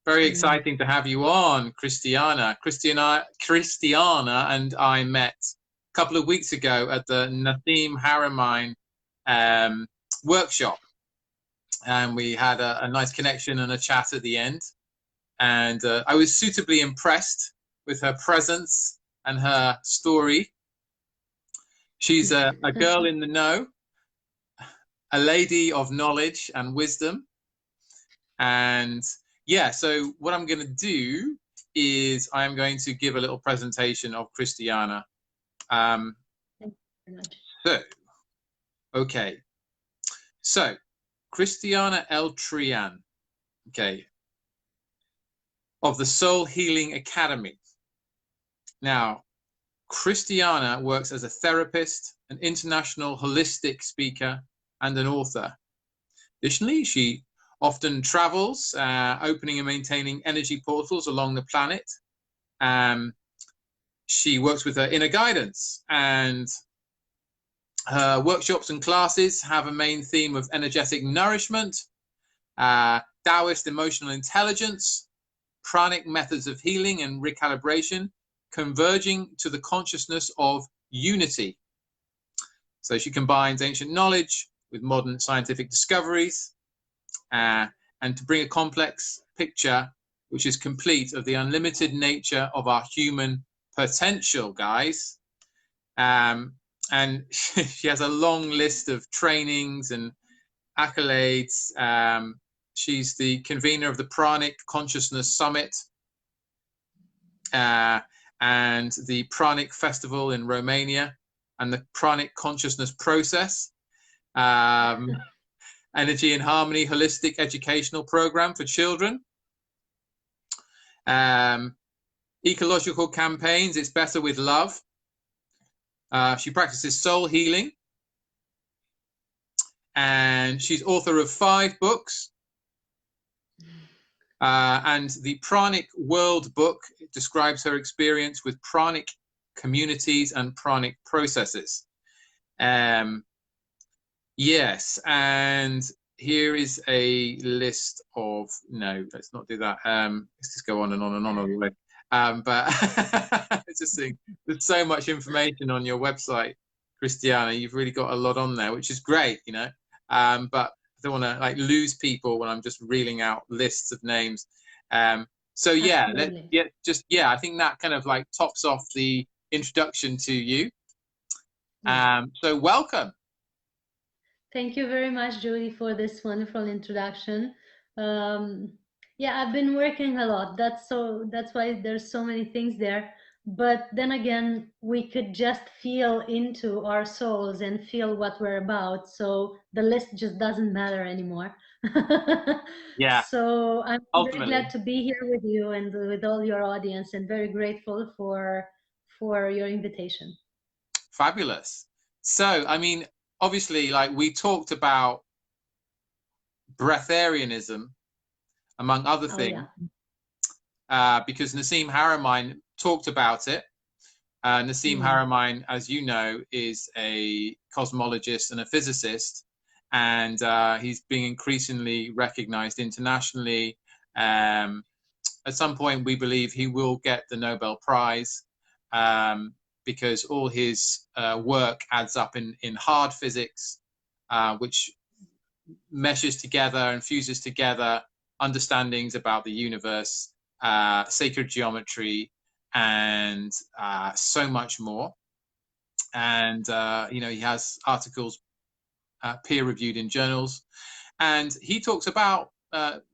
Very exciting to have you on, Cristiana. Cristiana and I met a couple of weeks ago at the Nassim Haramein workshop, and we had a nice connection and a chat at the end. And I was suitably impressed with her presence and her story. She's a girl in the know, a lady of knowledge and wisdom. And yeah, so what I'm going to do is I'm going to give a little presentation of Cristiana. Thank you very much. Okay. So, Cristiana Eltrayan, okay, of the Soul Healing Academy. Now, Cristiana works as a therapist, an international holistic speaker, and an author. Additionally, she often travels, opening and maintaining energy portals along the planet. She works with her inner guidance, and her workshops and classes have a main theme of energetic nourishment, Taoist emotional intelligence, pranic methods of healing and recalibration, converging to the consciousness of unity. So she combines ancient knowledge with modern scientific discoveries, and to bring a complex picture which is complete of the unlimited nature of our human potential, guys. And she has a long list of trainings and accolades. She's the convener of the Pranic Consciousness Summit and the Pranic Festival in Romania, and the Pranic Consciousness Process, Energy and Harmony Holistic Educational Program for Children, ecological campaigns, It's Better with Love. She practices soul healing, and she's author of 5 books. And the Pranic World book describes her experience with pranic communities and pranic processes. Yes, and here is a list of, no, let's not do that. Let's just go on and on and on all the way. But it's just saying, there's so much information on your website, Cristiana. You've really got a lot on there, which is great, you know. But I don't want to like lose people when I'm just reeling out lists of names. So yeah, I think that kind of like tops off the introduction to you. So welcome. Thank you very much, Jody, for this wonderful introduction. Yeah, I've been working a lot. That's why there's so many things there. But then again, we could just feel into our souls and feel what we're about. So the list just doesn't matter anymore. Yeah. So I'm Ultimately. very glad to be here with you and with all your audience, and very grateful for your invitation. Fabulous. So, I mean, obviously, like we talked about Breatharianism, among other things, because Nassim Haramein talked about it. Nassim Haramein, as you know, is a cosmologist and a physicist, and he's being increasingly recognized internationally. At some point, we believe he will get the Nobel Prize, because all his work adds up in hard physics, which meshes together and fuses together understandings about the universe, sacred geometry, and so much more. And you know, he has articles peer-reviewed in journals, and he talks about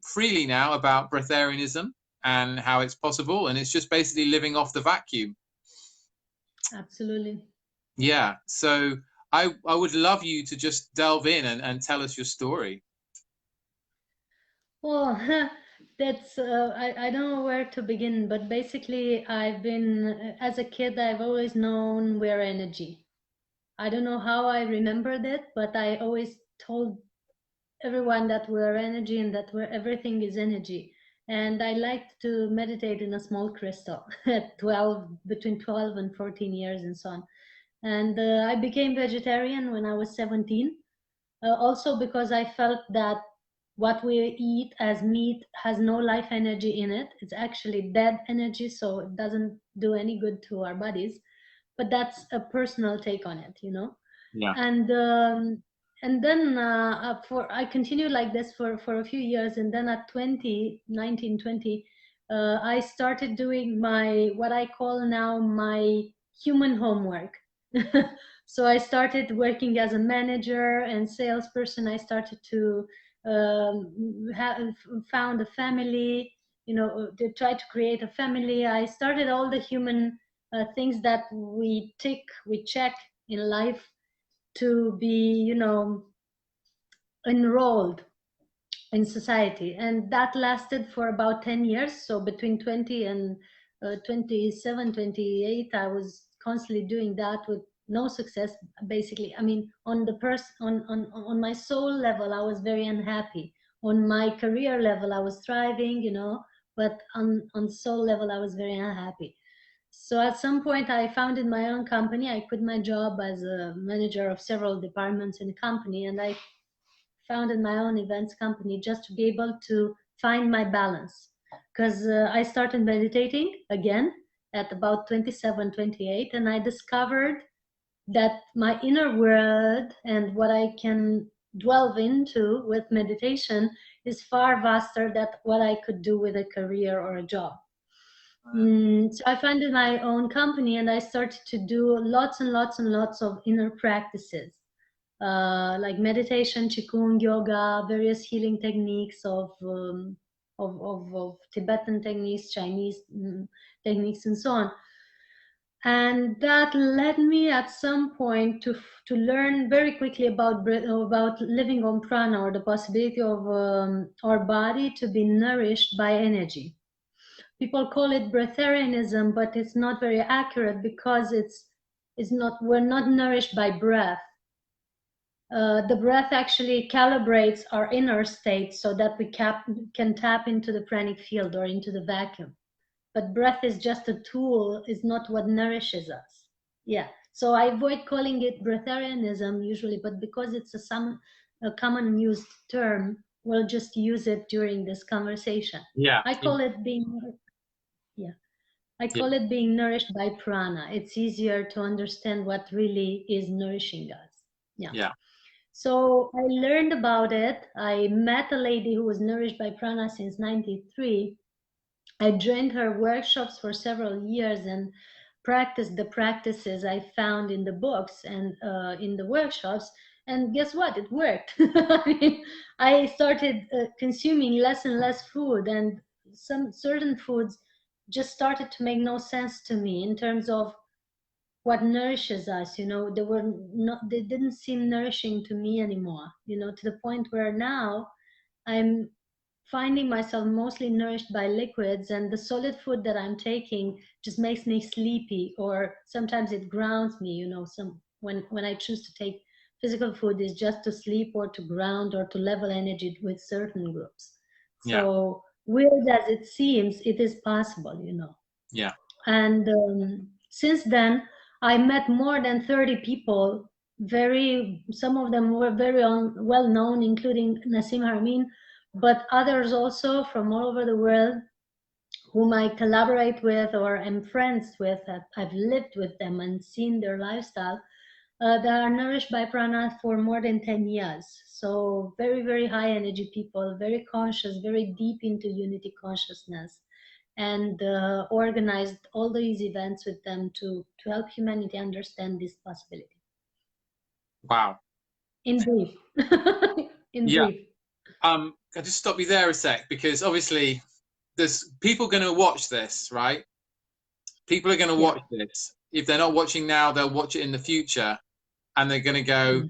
freely now about Breatharianism and how it's possible, and it's just basically living off the vacuum. Absolutely. Yeah, so I would love you to just delve in and tell us your story. Well, that's I don't know where to begin, but basically I've been, as a kid, I've always known we're energy. I don't know how I remembered it, but I always told everyone that we're energy and that everything is energy. And I liked to meditate in a small crystal at between 12 and 14 years and so on. And I became vegetarian when I was 17, also because I felt that what we eat as meat has no life energy in it. It's actually dead energy, so it doesn't do any good to our bodies. But that's a personal take on it, you know. Yeah. And then for I continued like this for a few years, and then at 1920, I started doing my, what I call now, my human homework. So I started working as a manager and salesperson. I started to found a family, you know, to try to create a family. I started all the human things that we check in life to be, you know, enrolled in society. And that lasted for about 10 years. So between 20 and 27, 28, I was constantly doing that with no success, basically. I mean, on the on my soul level, I was very unhappy. On my career level, I was thriving, you know, but on soul level, I was very unhappy. So at some point, I founded my own company. I quit my job as a manager of several departments in the company, and I founded my own events company just to be able to find my balance. Because I started meditating again at about 27, 28, and I discovered that my inner world and what I can delve into with meditation is far vaster than what I could do with a career or a job. So I founded my own company, and I started to do lots and lots and lots of inner practices, like meditation, qigong, yoga, various healing techniques of Tibetan techniques, Chinese techniques, and so on. And that led me at some point to learn very quickly about living on prana, or the possibility of our body to be nourished by energy. People call it breatharianism, but it's not very accurate, because we're not nourished by breath. The breath actually calibrates our inner state so that we can tap into the pranic field or into the vacuum. But breath is just a tool, is not what nourishes us. Yeah. So I avoid calling it breatharianism usually, but because it's a common used term, we'll just use it during this conversation. Yeah. I call it being nourished by prana. It's easier to understand what really is nourishing us. Yeah. So I learned about it. I met a lady who was nourished by prana since 93. I joined her workshops for several years and practiced the practices I found in the books and in the workshops. And guess what? It worked. I mean, I started consuming less and less food, and some certain foods just started to make no sense to me in terms of what nourishes us. You know, they didn't seem nourishing to me anymore, you know, to the point where now I'm finding myself mostly nourished by liquids, and the solid food that I'm taking just makes me sleepy, or sometimes it grounds me, you know. When I choose to take physical food, is just to sleep or to ground or to level energy with certain groups. So weird as it seems, it is possible, you know. Yeah. And since then, I met more than 30 people. Some of them were very well known, including Nassim Haramein, but others also from all over the world, whom I collaborate with or am friends with. I've lived with them and seen their lifestyle. They are nourished by prana for more than 10 years. So very, very high energy people, very conscious, very deep into unity consciousness, and organized all these events with them to help humanity understand this possibility. Wow. In brief. In brief. I'll just stop you there a sec, because obviously there's people going to watch this, right? People are going to watch this. If they're not watching now, they'll watch it in the future, and they're going to go,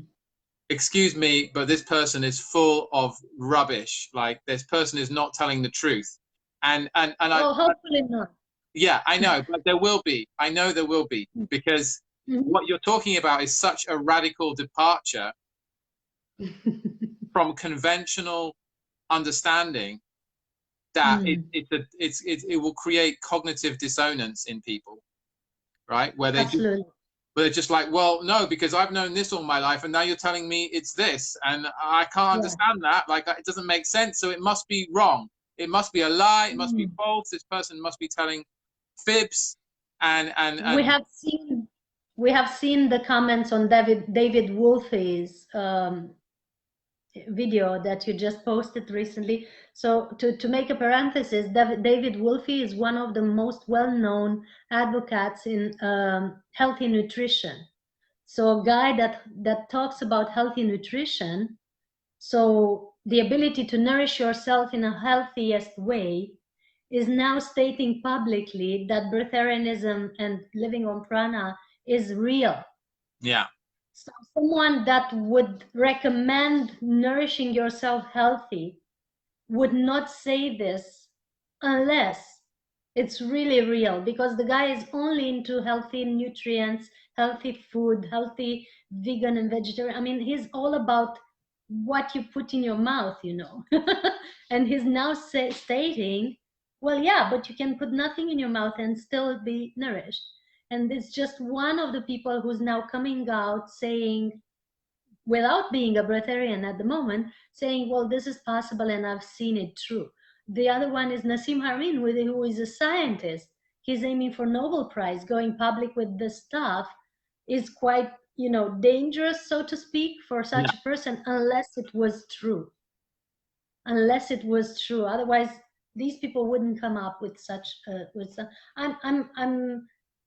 excuse me, but this person is full of rubbish. Like, this person is not telling the truth. And hopefully not. Yeah, I know, but there will be. I know there will be, because what you're talking about is such a radical departure from conventional understanding that it will create cognitive dissonance in people, right? Where they But they're just like, well, no, because I've known this all my life, and now you're telling me it's this, and I can't understand that. Like, it doesn't make sense. So it must be wrong. It must be a lie. It must be false. This person must be telling fibs. And we have seen the comments on David Wolfe's video that you just posted recently. So to make a parenthesis, David Wolfe is one of the most well-known advocates in healthy nutrition. So a guy that talks about healthy nutrition, so the ability to nourish yourself in a healthiest way, is now stating publicly that breatharianism and living on prana is real. Yeah. So someone that would recommend nourishing yourself healthy would not say this unless it's really real, because the guy is only into healthy nutrients, healthy food, healthy vegan and vegetarian. I mean, he's all about what you put in your mouth, you know. And he's now stating, well, yeah, but you can put nothing in your mouth and still be nourished. And it's just one of the people who's now coming out saying, without being a breatharian at the moment, saying, well, this is possible and I've seen it true. The other one is Nassim Haramein, who is a scientist. He's aiming for Nobel Prize. Going public with this stuff is quite, you know, dangerous, so to speak, for such a person, unless it was true. Unless it was true. Otherwise, these people wouldn't come up with such.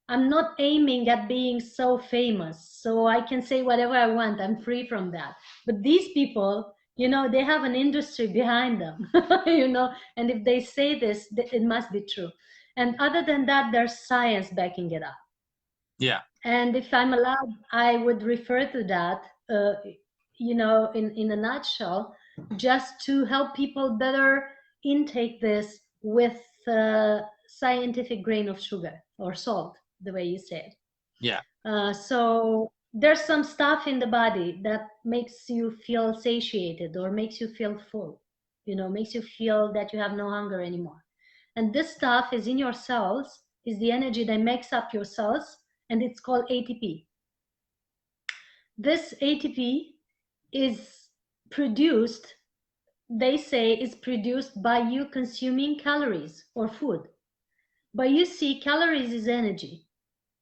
I'm not aiming at being so famous, so I can say whatever I want. I'm free from that. But these people, you know, they have an industry behind them, you know, and if they say this, it must be true. And other than that, there's science backing it up. Yeah. And if I'm allowed, I would refer to that, you know, in a nutshell, just to help people better intake this with scientific grain of sugar or salt, the way you said. Yeah. So there's some stuff in the body that makes you feel satiated or makes you feel full, you know, makes you feel that you have no hunger anymore. And this stuff is in your cells, is the energy that makes up your cells, and it's called ATP. This ATP is produced, they say, is produced by you consuming calories or food. But you see, calories is energy.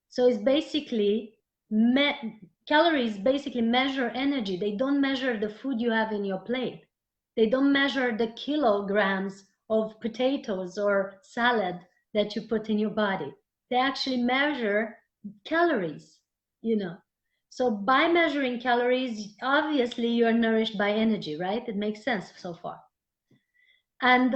So it's basically, calories basically measure energy. They don't measure the food you have in your plate. They don't measure the kilograms of potatoes or salad that you put in your body. They actually measure calories, you know. So by measuring calories, obviously you're nourished by energy, right? It makes sense so far. And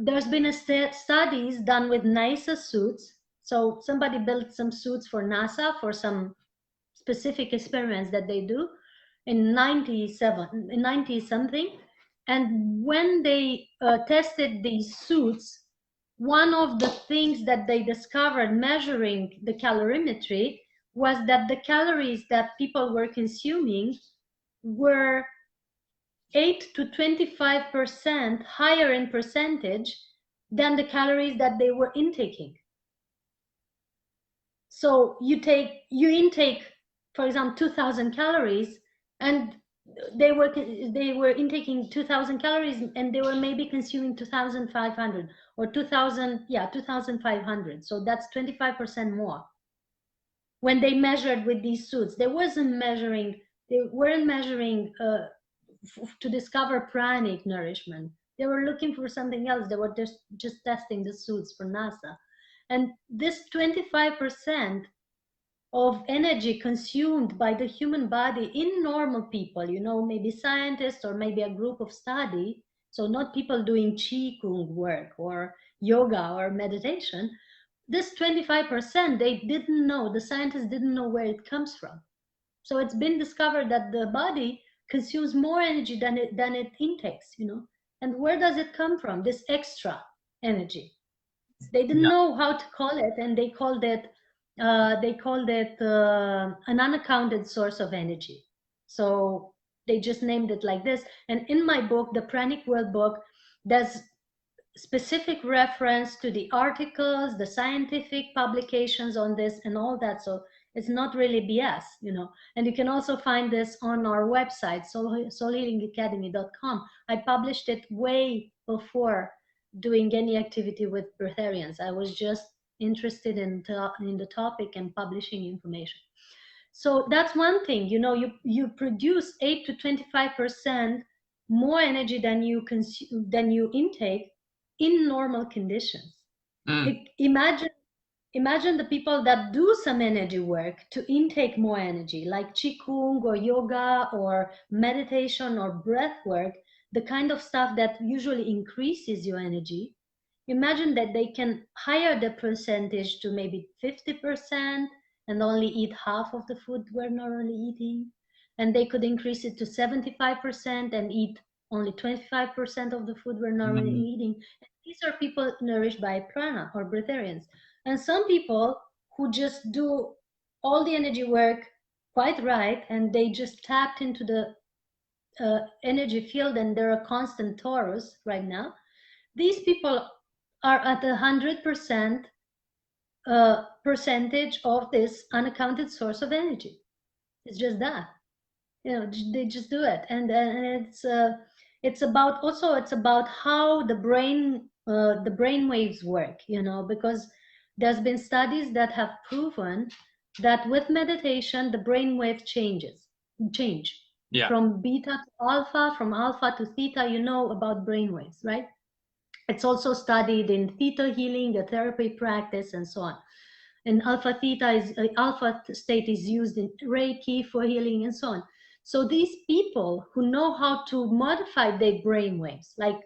there's been studies done with NASA suits. So somebody built some suits for NASA for some specific experiments that they do in 90 something. And when they tested these suits, one of the things that they discovered measuring the calorimetry was that the calories that people were consuming were 8 to 25% higher in percentage than the calories that they were intaking. So you intake, for example, 2,000 calories, and they were intaking 2,000 calories, and they were maybe consuming 2,500 or 2,500. So that's 25% more. When they measured with these suits, they weren't measuring to discover pranic nourishment. They were looking for something else. They were just testing the suits for NASA. And this 25% of energy consumed by the human body in normal people, you know, maybe scientists or maybe a group of study, so not people doing qigong work or yoga or meditation, this 25%, they didn't know, the scientists didn't know where it comes from. So it's been discovered that the body consumes more energy than it intakes, you know. And where does it come from, this extra energy? They didn't know how to call it, and they called it an unaccounted source of energy. So they just named it like this. And in my book, the Pranic World book, there's specific reference to the articles, the scientific publications on this and all that. So It's not really BS, And you can also find this on our website, soulhealingacademy.com. I published it way before doing any activity with breatharians. I was just interested in the topic and publishing information. So that's one thing, you produce 8 to 25% more energy than you consume, than you intake in normal conditions. Imagine the people that do some energy work to intake more energy, like qigong or yoga or meditation or breath work, the kind of stuff that usually increases your energy. Imagine that they can higher the percentage to maybe 50% and only eat half of the food we're normally eating. And they could increase it to 75% and eat only 25% of the food we're normally eating. And these are people nourished by prana or breatharians. And some people who just do all the energy work quite right, and they just tapped into the energy field, and they're a constant Taurus right now. These people are at 100% percentage of this unaccounted source of energy. It's just that, they just do it, and it's about how the brain waves work, because there's been studies that have proven that with meditation the brain wave change from beta to alpha, from alpha to theta. About brain waves, right? It's also studied in theta healing, a therapy practice, and so on. And alpha state is used in Reiki for healing, and so on. So these people who know how to modify their brain waves, like,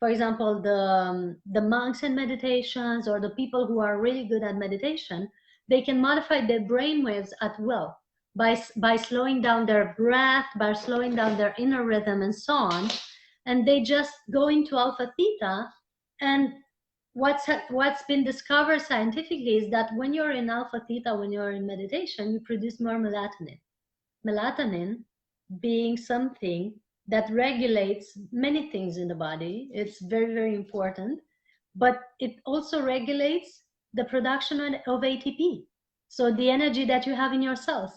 for example, the monks in meditations, or the people who are really good at meditation, they can modify their brain waves at will by slowing down their breath, by slowing down their inner rhythm, and so on. And they just go into alpha theta. And what's been discovered scientifically is that when you're in alpha theta, when you're in meditation, you produce more melatonin. Melatonin being something that regulates many things in the body. It's very, very important. But it also regulates the production of ATP. So the energy that you have in your cells.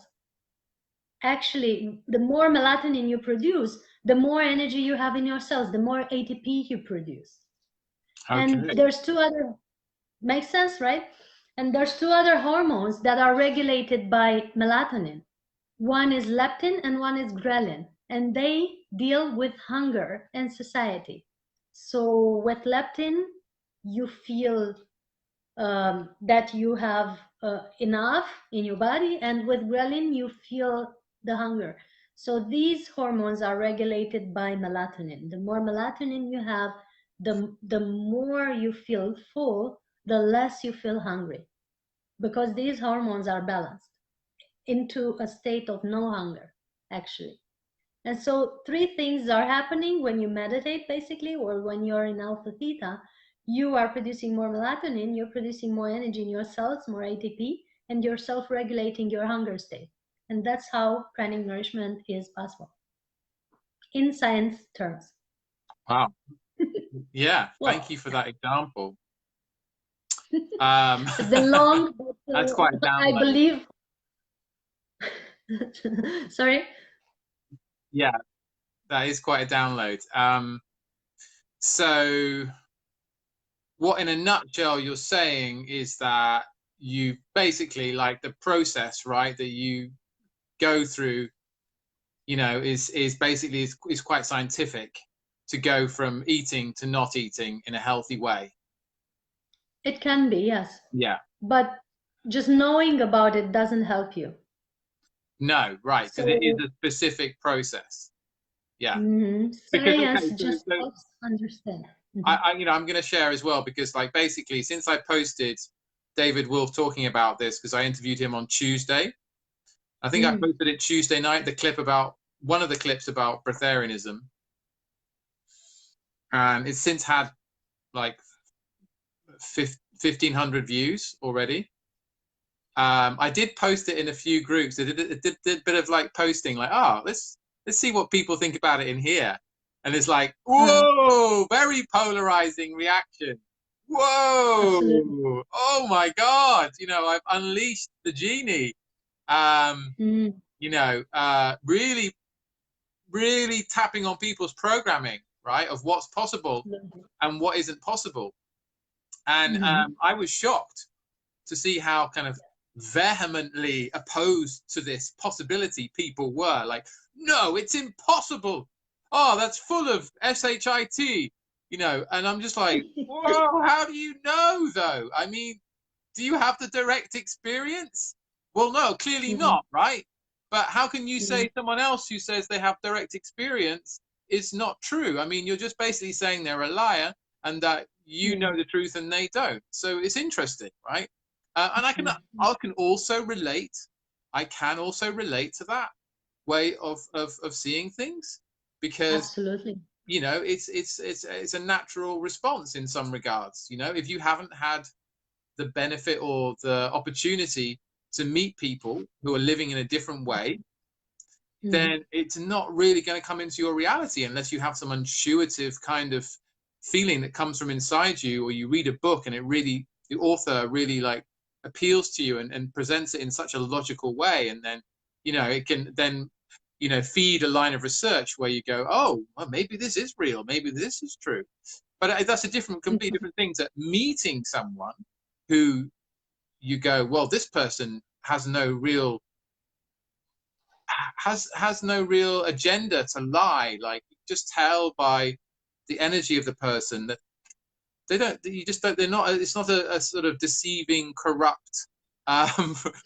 Actually, the more melatonin you produce, the more energy you have in your cells, the more ATP you produce. Okay. And there's two other, makes sense, right? And there's two other hormones that are regulated by melatonin. One is leptin and one is ghrelin, and they deal with hunger and satiety. So with leptin, you feel that you have enough in your body, and with ghrelin, you feel the hunger. So these hormones are regulated by melatonin. The more melatonin you have, the more you feel full, the less you feel hungry, because these hormones are balanced into a state of no hunger, actually. And so 3 things are happening when you meditate, basically, or when you're in alpha theta. You are producing more melatonin, you're producing more energy in your cells, more ATP, and you're self-regulating your hunger state. And that's how pranic nourishment is possible, in science terms. Wow. Yeah, thank you for that example. It's a long, that's quite a download. I believe. Sorry? Yeah, that is quite a download. So what, in a nutshell, you're saying is that you basically, like, the process, right, that you go through, is basically is quite scientific, to go from eating to not eating in a healthy way. It can be, yes. Yeah. But just knowing about it doesn't help you. No, right, because it is a specific process. Yeah. Science just helps understand. I'm going to share as well, because, like, basically, since I posted David Wolf talking about this, because I interviewed him on Tuesday, I think I posted it Tuesday night, one of the clips about breatharianism, and it's since had like 1,500 views already. I did post it in a few groups. I did a bit of like posting, like, let's see what people think about it in here. And it's like, whoa, very polarizing reaction. Whoa, absolutely. Oh my God, I've unleashed the genie. You know, really, really tapping on people's programming, right, of what's possible and what isn't possible. And I was shocked to see how kind of vehemently opposed to this possibility people were. Like, no, it's impossible. Oh, that's full of shit, you know. And I'm just like, whoa, how do you know, though? I mean, do you have the direct experience? Well, no, clearly not, right? But how can you say someone else who says they have direct experience is not true? I mean, you're just basically saying they're a liar and that you know the truth and they don't. So it's interesting, right? And I can also relate. I can also relate to that way of seeing things, because absolutely, you know, it's a natural response in some regards. You know, if you haven't had the benefit or the opportunity to meet people who are living in a different way, then it's not really going to come into your reality unless you have some intuitive kind of feeling that comes from inside you, or you read a book and it really, the author really like appeals to you and presents it in such a logical way, and then, you know, it can then, you know, feed a line of research where you go, oh, well, maybe this is real, maybe this is true. But that's a different, completely different thing to meeting someone who you go, well, this person has no real agenda to lie. Like, you just tell by the energy of the person that they don't, you just don't, they're not, it's not a sort of deceiving, corrupt,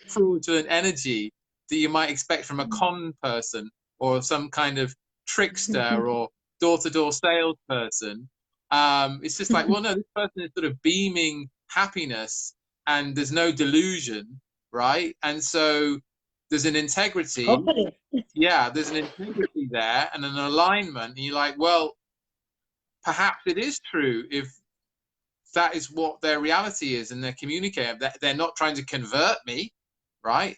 fraudulent energy that you might expect from a con person or some kind of trickster or door-to-door salesperson. It's just like, well, no, this person is sort of beaming happiness and there's no delusion, right? And so there's an integrity. hopefully. Yeah, there's an integrity there and an alignment. And you're like, well, perhaps it is true if that is what their reality is and they're communicating. They're not trying to convert me, right?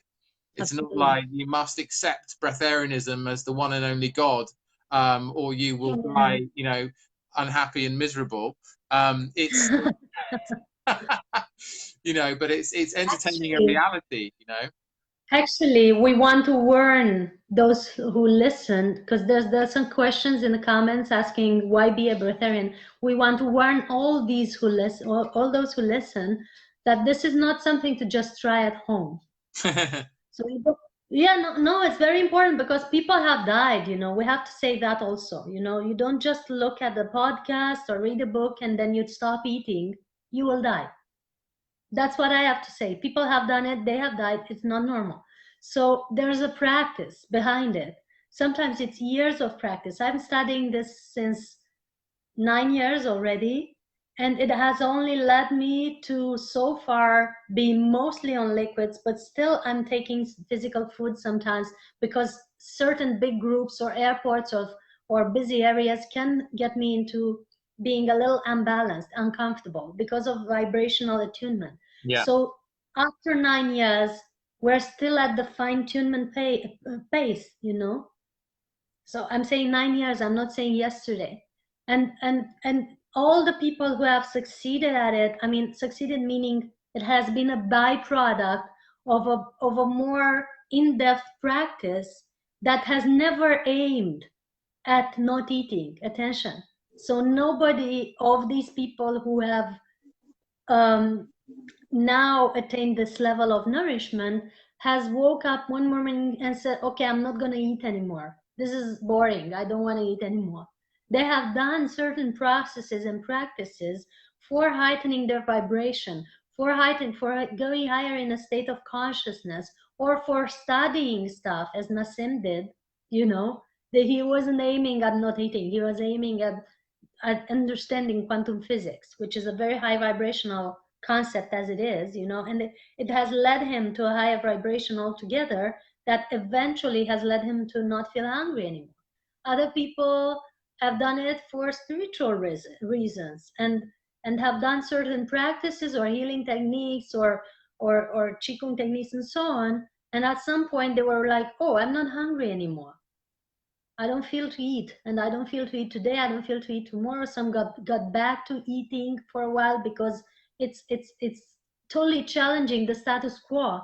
It's Absolutely. not like you must accept Breatharianism as the one and only God, or you will die, you know, unhappy and miserable. It's you know, but it's entertaining a reality, you know. Actually, we want to warn those who listen, because there's some questions in the comments asking why be a breatharian. We want to warn all these who listen, all those who listen, that this is not something to just try at home. So yeah, no, it's very important because people have died. You know, we have to say that also. You know, you don't just look at the podcast or read a book and then you stop eating. You will die. That's what I have to say. People have done it, they have died, it's not normal. So there's a practice behind it. Sometimes it's years of practice. I'm studying this since 9 years already, and it has only led me to so far be mostly on liquids, but still I'm taking physical food sometimes because certain big groups or airports or busy areas can get me into being a little unbalanced, uncomfortable because of vibrational attunement. Yeah. So after 9 years, we're still at the fine-tunement pace, you know. So I'm saying 9 years, I'm not saying yesterday. And all the people who have succeeded at it, I mean, succeeded meaning it has been a byproduct of a more in-depth practice that has never aimed at not eating. Attention. So nobody of these people who have now attained this level of nourishment has woke up one morning and said, okay, I'm not going to eat anymore. This is boring. I don't want to eat anymore. They have done certain processes and practices for heightening their vibration, for going higher in a state of consciousness, or for studying stuff, as Nassim did, you know, that he wasn't aiming at not eating. He was aiming at understanding quantum physics, which is a very high vibrational concept as it is, you know, and it has led him to a higher vibration altogether that eventually has led him to not feel hungry anymore. Other people have done it for spiritual reasons and have done certain practices or healing techniques or qigong techniques and so on, and at some point they were like, oh, I'm not hungry anymore. I don't feel to eat, and I don't feel to eat today. I don't feel to eat tomorrow. Some got back to eating for a while because it's totally challenging the status quo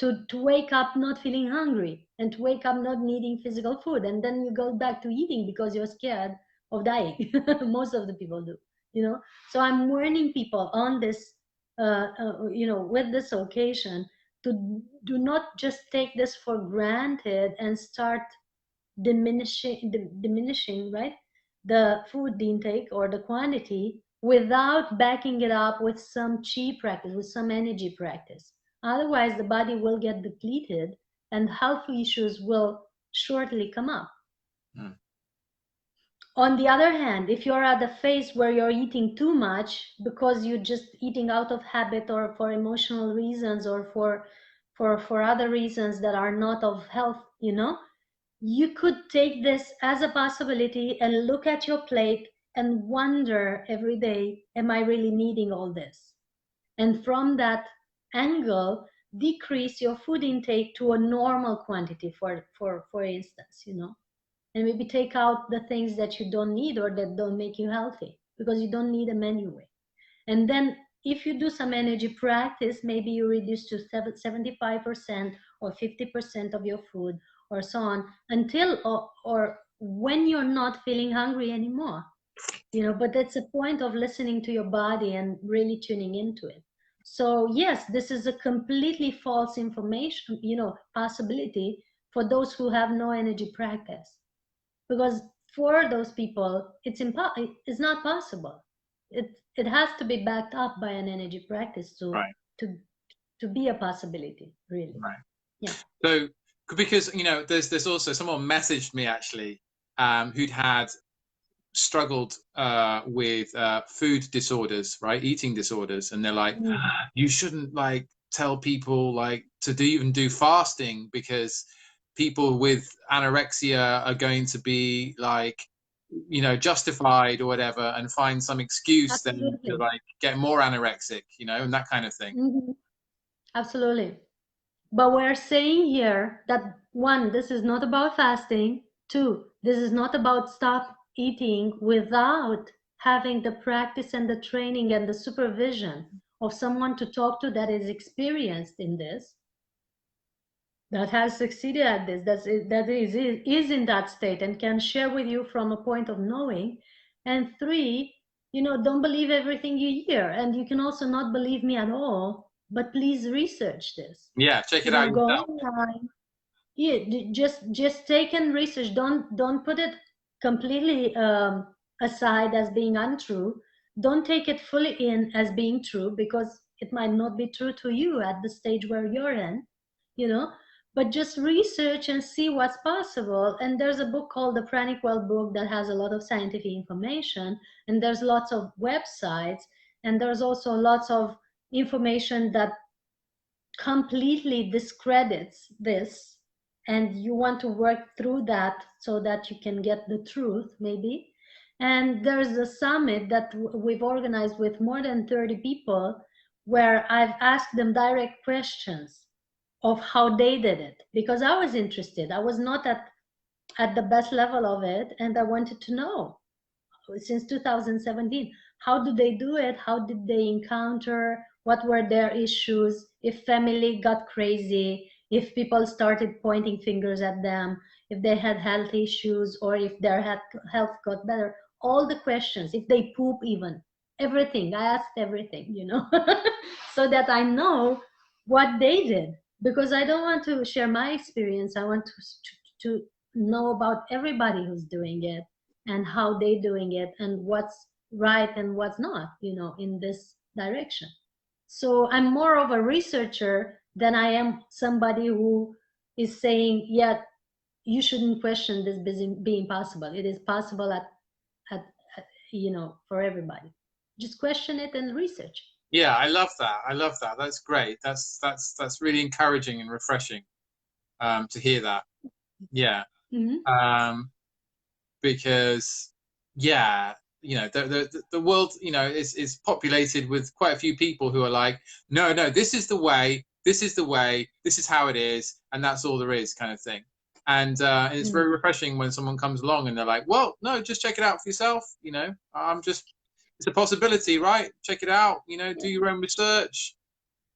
to wake up not feeling hungry and to wake up not needing physical food, and then you go back to eating because you're scared of dying. Most of the people do, you know. So I'm warning people on this, you know, with this occasion, to do not just take this for granted and start diminishing, right, the food intake or the quantity without backing it up with some chi practice, with some energy practice. Otherwise, the body will get depleted and health issues will shortly come up. Mm. On the other hand, if you're at the phase where you're eating too much because you're just eating out of habit or for emotional reasons or for other reasons that are not of health, you know, you could take this as a possibility and look at your plate and wonder every day, am I really needing all this? And from that angle, decrease your food intake to a normal quantity, for instance, you know, and maybe take out the things that you don't need or that don't make you healthy, because you don't need them anyway. And then if you do some energy practice, maybe you reduce to 75% or 50% of your food or so on, until or when you're not feeling hungry anymore, you know. But that's a point of listening to your body and really tuning into it. So yes, this is a completely false information, you know, possibility for those who have no energy practice, because for those people it's not possible. It has to be backed up by an energy practice Right. to be a possibility, really. Right. Yeah. So because, you know, there's also someone messaged me actually, who'd had struggled with food disorders, right, eating disorders, and they're like, you shouldn't like tell people like to even do fasting, because people with anorexia are going to be like, you know, justified or whatever, and find some excuse then to Absolutely. like get more anorexic, you know, and that kind of thing. Absolutely. But we're saying here that one, this is not about fasting. Two, this is not about stop eating without having the practice and the training and the supervision of someone to talk to that is experienced in this, that has succeeded at this, that is in that state and can share with you from a point of knowing. And three, you know, don't believe everything you hear, and you can also not believe me at all, but please research this. Yeah, check You it out know, go yourself. online. Yeah, just take and research. Don't put it completely aside as being untrue. Don't take it fully in as being true, because it might not be true to you at the stage where you're in, you know. But just research and see what's possible. And there's a book called the Pranic Well book that has a lot of scientific information, and there's lots of websites, and there's also lots of information that completely discredits this, and you want to work through that so that you can get the truth, maybe. And there's a summit that we've organized with more than 30 people, where I've asked them direct questions of how they did it, because I was interested. I was not at the best level of it, and I wanted to know, since 2017, how do they do it? How did they encounter? What were their issues? If family got crazy, if people started pointing fingers at them, if they had health issues, or if their health got better. All the questions, if they poop even, everything. I asked everything, you know, so that I know what they did, because I don't want to share my experience. I want to know about everybody who's doing it and how they're doing it and what's right and what's not, you know, in this direction. So I'm more of a researcher than I am somebody who is saying, yeah, you shouldn't question this being possible. It is possible at you know, for everybody. Just question it and research. Yeah, I love that. I love that. That's great. That's really encouraging and refreshing, to hear that. Yeah. Because yeah, you know, the world, you know, is populated with quite a few people who are like, no, this is the way, this is the way, this is how it is, and that's all there is, kind of thing. And it's very refreshing when someone comes along and they're like, well, no, just check it out for yourself, you know. It's a possibility, right? Check it out, you know, do your own research,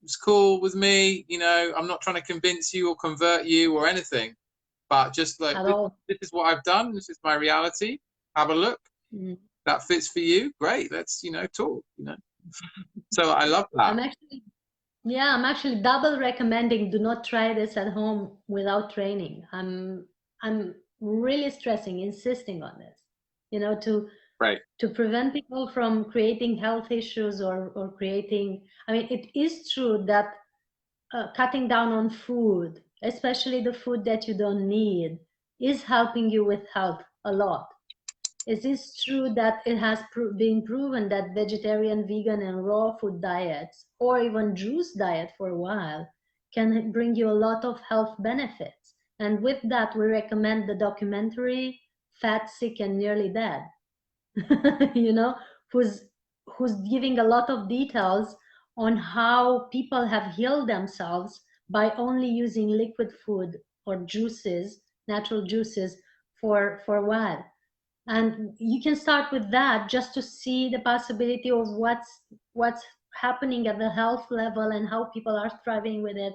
it's cool with me. You know, I'm not trying to convince you or convert you or anything, but just like this is what I've done. This is my reality. Have a look. That fits for you. Great. Let's, you know, talk, you know. So I love that. I'm actually double recommending do not try this at home without training. I'm really stressing, insisting on this, you know, to prevent people from creating health issues or creating, I mean, it is true that cutting down on food, especially the food that you don't need, is helping you with health a lot. It is true that it has been proven that vegetarian, vegan, and raw food diets, or even juice diet for a while, can bring you a lot of health benefits. And with that, we recommend the documentary Fat, Sick, and Nearly Dead, you know, who's giving a lot of details on how people have healed themselves by only using liquid food or juices, natural juices, for a while. And you can start with that just to see the possibility of what's happening at the health level and how people are thriving with it.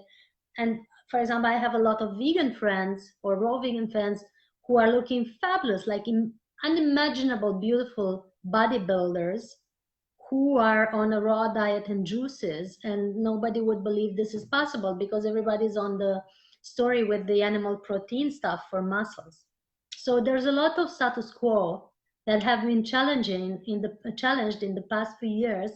And for example, I have a lot of vegan friends or raw vegan friends who are looking fabulous, like unimaginable, beautiful bodybuilders who are on a raw diet and juices, and nobody would believe this is possible because everybody's on the story with the animal protein stuff for muscles. So there's a lot of status quo that have been challenged in the past few years,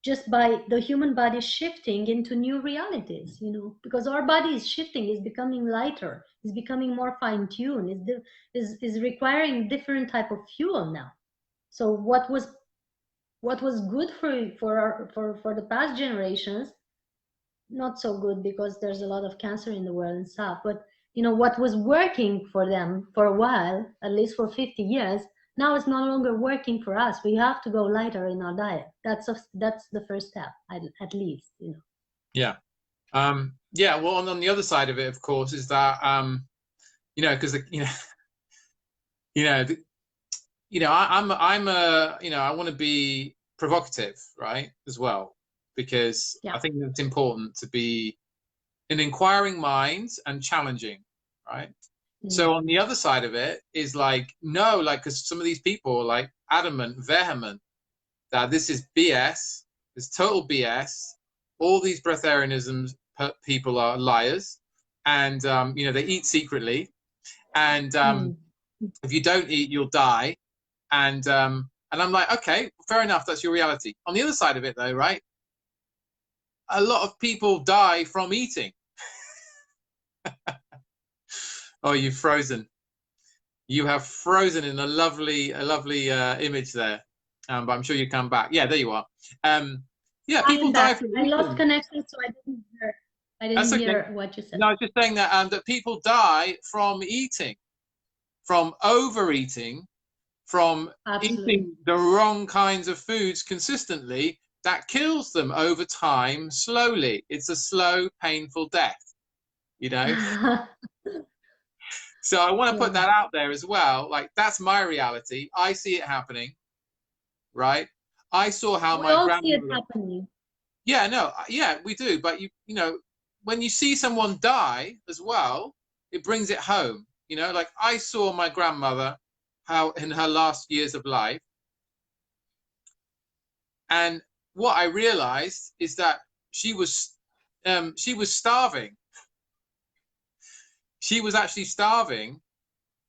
just by the human body shifting into new realities, you know, because our body is shifting, is becoming lighter, is becoming more fine-tuned, is requiring different type of fuel now. So what was good for the past generations, not so good because there's a lot of cancer in the world and stuff, but you know, what was working for them for a while, at least for 50 years, now it's no longer working for us. We have to go lighter in our diet. That's the first step, at least, you know. Yeah. Yeah. Well, on the other side of it, of course, is that, you know, because, I'm a, you know, I want to be provocative, right, as well, because I think it's important to be an inquiring mind and challenging, right? So on the other side of it is like, no, like, because some of these people are like adamant, vehement that this is BS, it's total BS. All these breatharianism people are liars, and you know, they eat secretly, and if you don't eat, you'll die, and I'm like, okay, fair enough, that's your reality. On the other side of it, though, right? A lot of people die from eating. Oh, you've frozen. You have frozen in a lovely image there, but I'm sure you come back. Yeah, there you are. Yeah, people die from eating. I lost connection, so I didn't hear what you said. No, I was just saying that that people die from eating, from overeating, from eating the wrong kinds of foods consistently. That kills them over time, slowly. It's a slow, painful death, you know. So I want to put that out there as well. Like, that's my reality. I see it happening, right? I saw how my grandmother. See it happening. Yeah, no, yeah, we do. But you know, when you see someone die as well, it brings it home. You know, like I saw my grandmother, how in her last years of life, and what I realized is that she was starving. She was actually starving,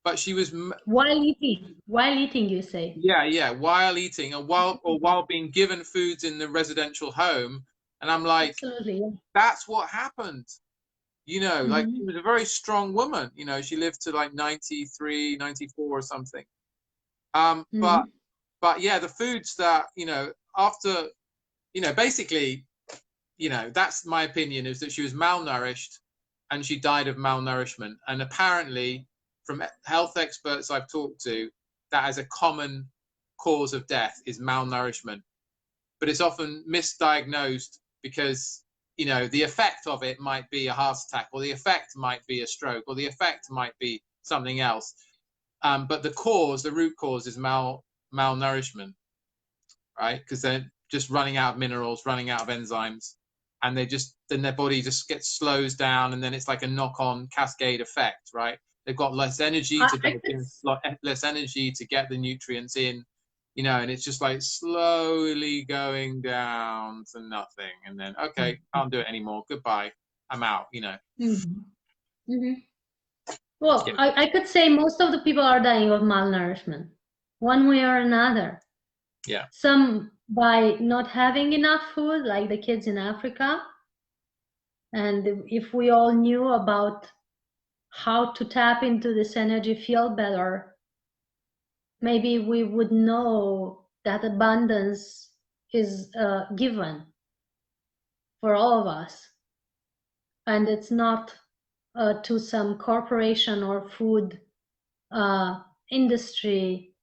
but she was while eating. While eating, you say? Yeah, while eating, and while being given foods in the residential home. And I'm like, absolutely, yeah. That's what happened. You know, like she was a very strong woman. You know, she lived to like 93, 94 or something. But yeah, the foods that, you know, after, you know, basically, you know, that's my opinion, is that she was malnourished and she died of malnourishment. And apparently, from health experts I've talked to, that is a common cause of death, is malnourishment. But it's often misdiagnosed because, you know, the effect of it might be a heart attack, or the effect might be a stroke, or the effect might be something else. But the root cause is malnourishment, right? Because they're just running out of minerals, running out of enzymes. and then their body just slows down, and then it's like a knock-on cascade effect, right? They've got less energy less energy to get the nutrients in, you know, and it's just like slowly going down to nothing, and then okay, can't do it anymore, goodbye, I'm out, you know. Well, I could say most of the people are dying of malnourishment, one way or another. Yeah. Some by not having enough food, like the kids in Africa. And if we all knew about how to tap into this energy field better, maybe we would know that abundance is given for all of us. And it's not to some corporation or food industry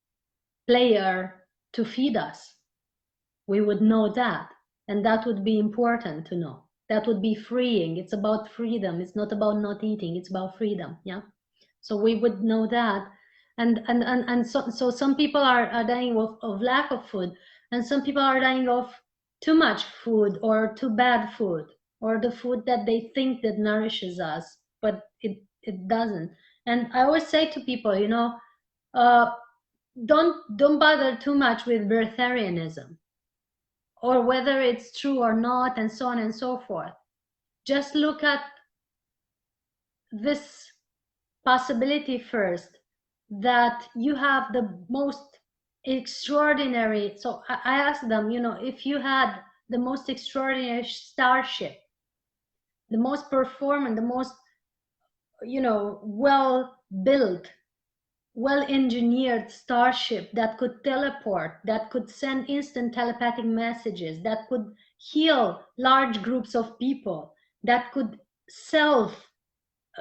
player to feed us. We would know that. And that would be important to know. That would be freeing. It's about freedom. It's not about not eating. It's about freedom. Yeah. So we would know that. And so some people are dying of lack of food, and some people are dying of too much food or too bad food, or the food that they think that nourishes us, but it doesn't. And I always say to people, you know, don't bother too much with breatharianism, or whether it's true or not, and so on and so forth. Just look at this possibility first, that you have the most extraordinary. So I asked them, you know, if you had the most extraordinary starship, the most performant, the most, you know, well built, well engineered starship that could teleport, that could send instant telepathic messages, that could heal large groups of people, that could self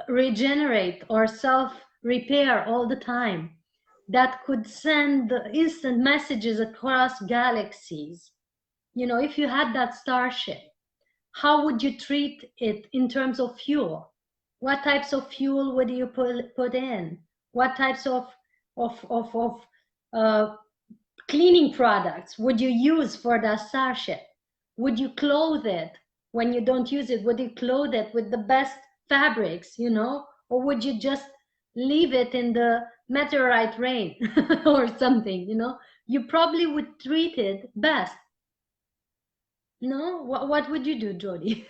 regenerate or self repair all the time, that could send instant messages across galaxies. You know, if you had that starship, how would you treat it in terms of fuel? What types of fuel would you put in? What types of cleaning products would you use for that starship? Would you clothe it when you don't use it? Would you clothe it with the best fabrics, you know? Or would you just leave it in the meteorite rain or something, you know? You probably would treat it best. No? What would you do, Jody?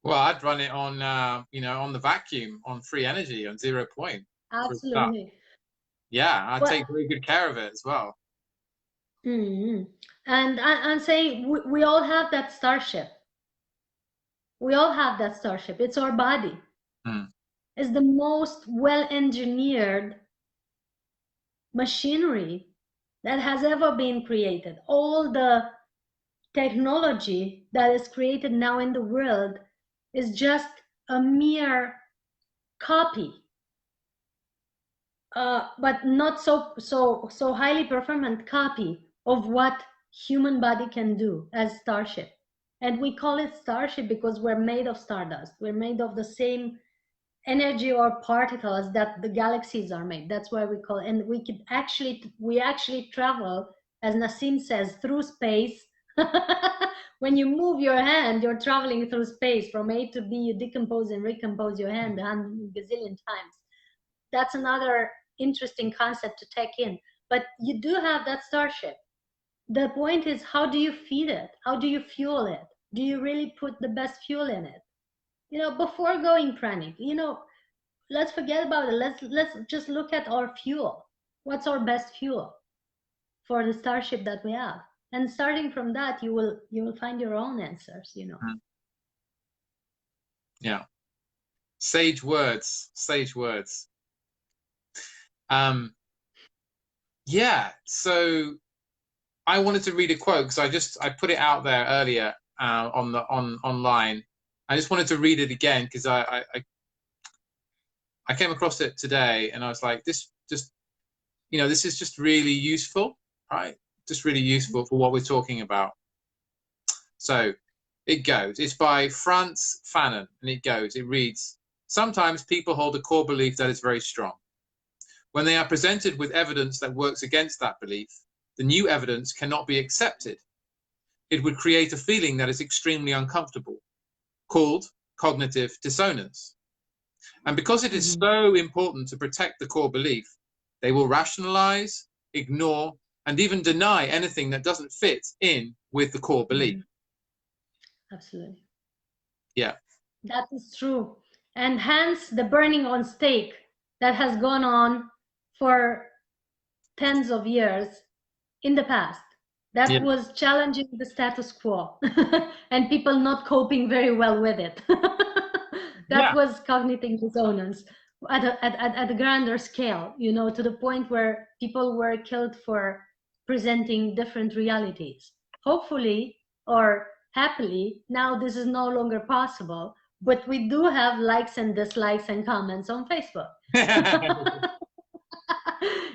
Well, I'd run it on, you know, on the vacuum, on free energy, on 0 point. Absolutely. Yeah, I'd take very good care of it as well. And I'm saying we all have that starship. We all have that starship. It's our body. It's the most well-engineered machinery that has ever been created. All the technology that is created now in the world is just a mere copy, but not so highly performant copy of what human body can do as starship. And we call it starship because we're made of stardust. We're made of the same energy or particles that the galaxies are made. That's why we call it. And we actually travel, as Nassim says, through space. When you move your hand, you're traveling through space from A to B. You decompose and recompose your hand 100 gazillion times. That's another interesting concept to take in. But you do have that starship. The point is, how do you feed it? How do you fuel it? Do you really put the best fuel in it? You know, before going pranic, you know, let's forget about it. Let's just look at our fuel. What's our best fuel for the starship that we have? And starting from that, you will find your own answers, you know. Yeah. Sage words. Sage words. Yeah, so I wanted to read a quote because I put it out there earlier online. I just wanted to read it again because I came across it today and I was like, this just, you know, this is just really useful, right? Just really useful for what we're talking about. So it goes. It's by Frantz Fanon, and it reads, sometimes people hold a core belief that is very strong. When they are presented with evidence that works against that belief, the new evidence cannot be accepted. it would create a feeling that is extremely uncomfortable, called cognitive dissonance. And because it is so important to protect the core belief, they will rationalize, ignore, and even deny anything that doesn't fit in with the core belief. Absolutely. Yeah. That is true. And hence the burning on stake that has gone on for tens of years in the past. That was challenging the status quo and people not coping very well with it. That was cognitive dissonance at a grander scale, you know, to the point where people were killed for presenting different realities. Hopefully, or happily, now this is no longer possible, but we do have likes and dislikes and comments on Facebook.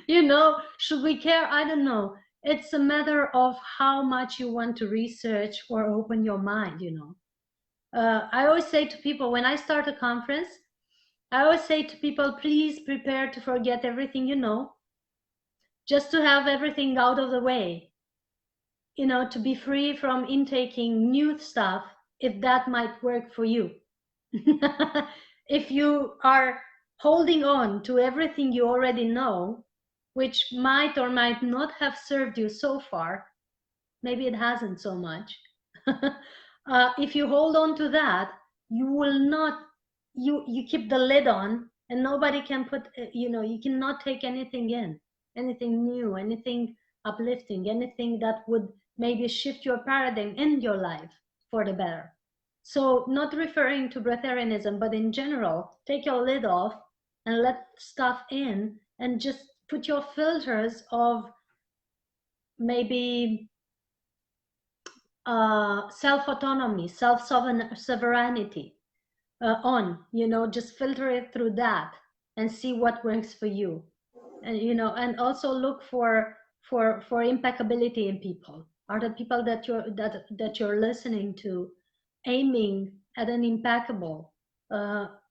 You know, should we care? I don't know. It's a matter of how much you want to research or open your mind, you know. I always say to people, when I start a conference, I always say to people, please prepare to forget everything you know, just to have everything out of the way, you know, to be free from intaking new stuff, if that might work for you. If you are holding on to everything you already know, which might or might not have served you so far, maybe it hasn't so much. If you hold on to that, you will not, you keep the lid on and nobody can put, you know, you cannot take anything in, anything new, anything uplifting, anything that would maybe shift your paradigm in your life for the better. So not referring to breatharianism, but in general, take your lid off and let stuff in and just put your filters of maybe self-autonomy, self-sovereignty on, you know, just filter it through that and see what works for you. And, you know, and also look for impeccability in people. Are the people that you're listening to aiming at an impeccable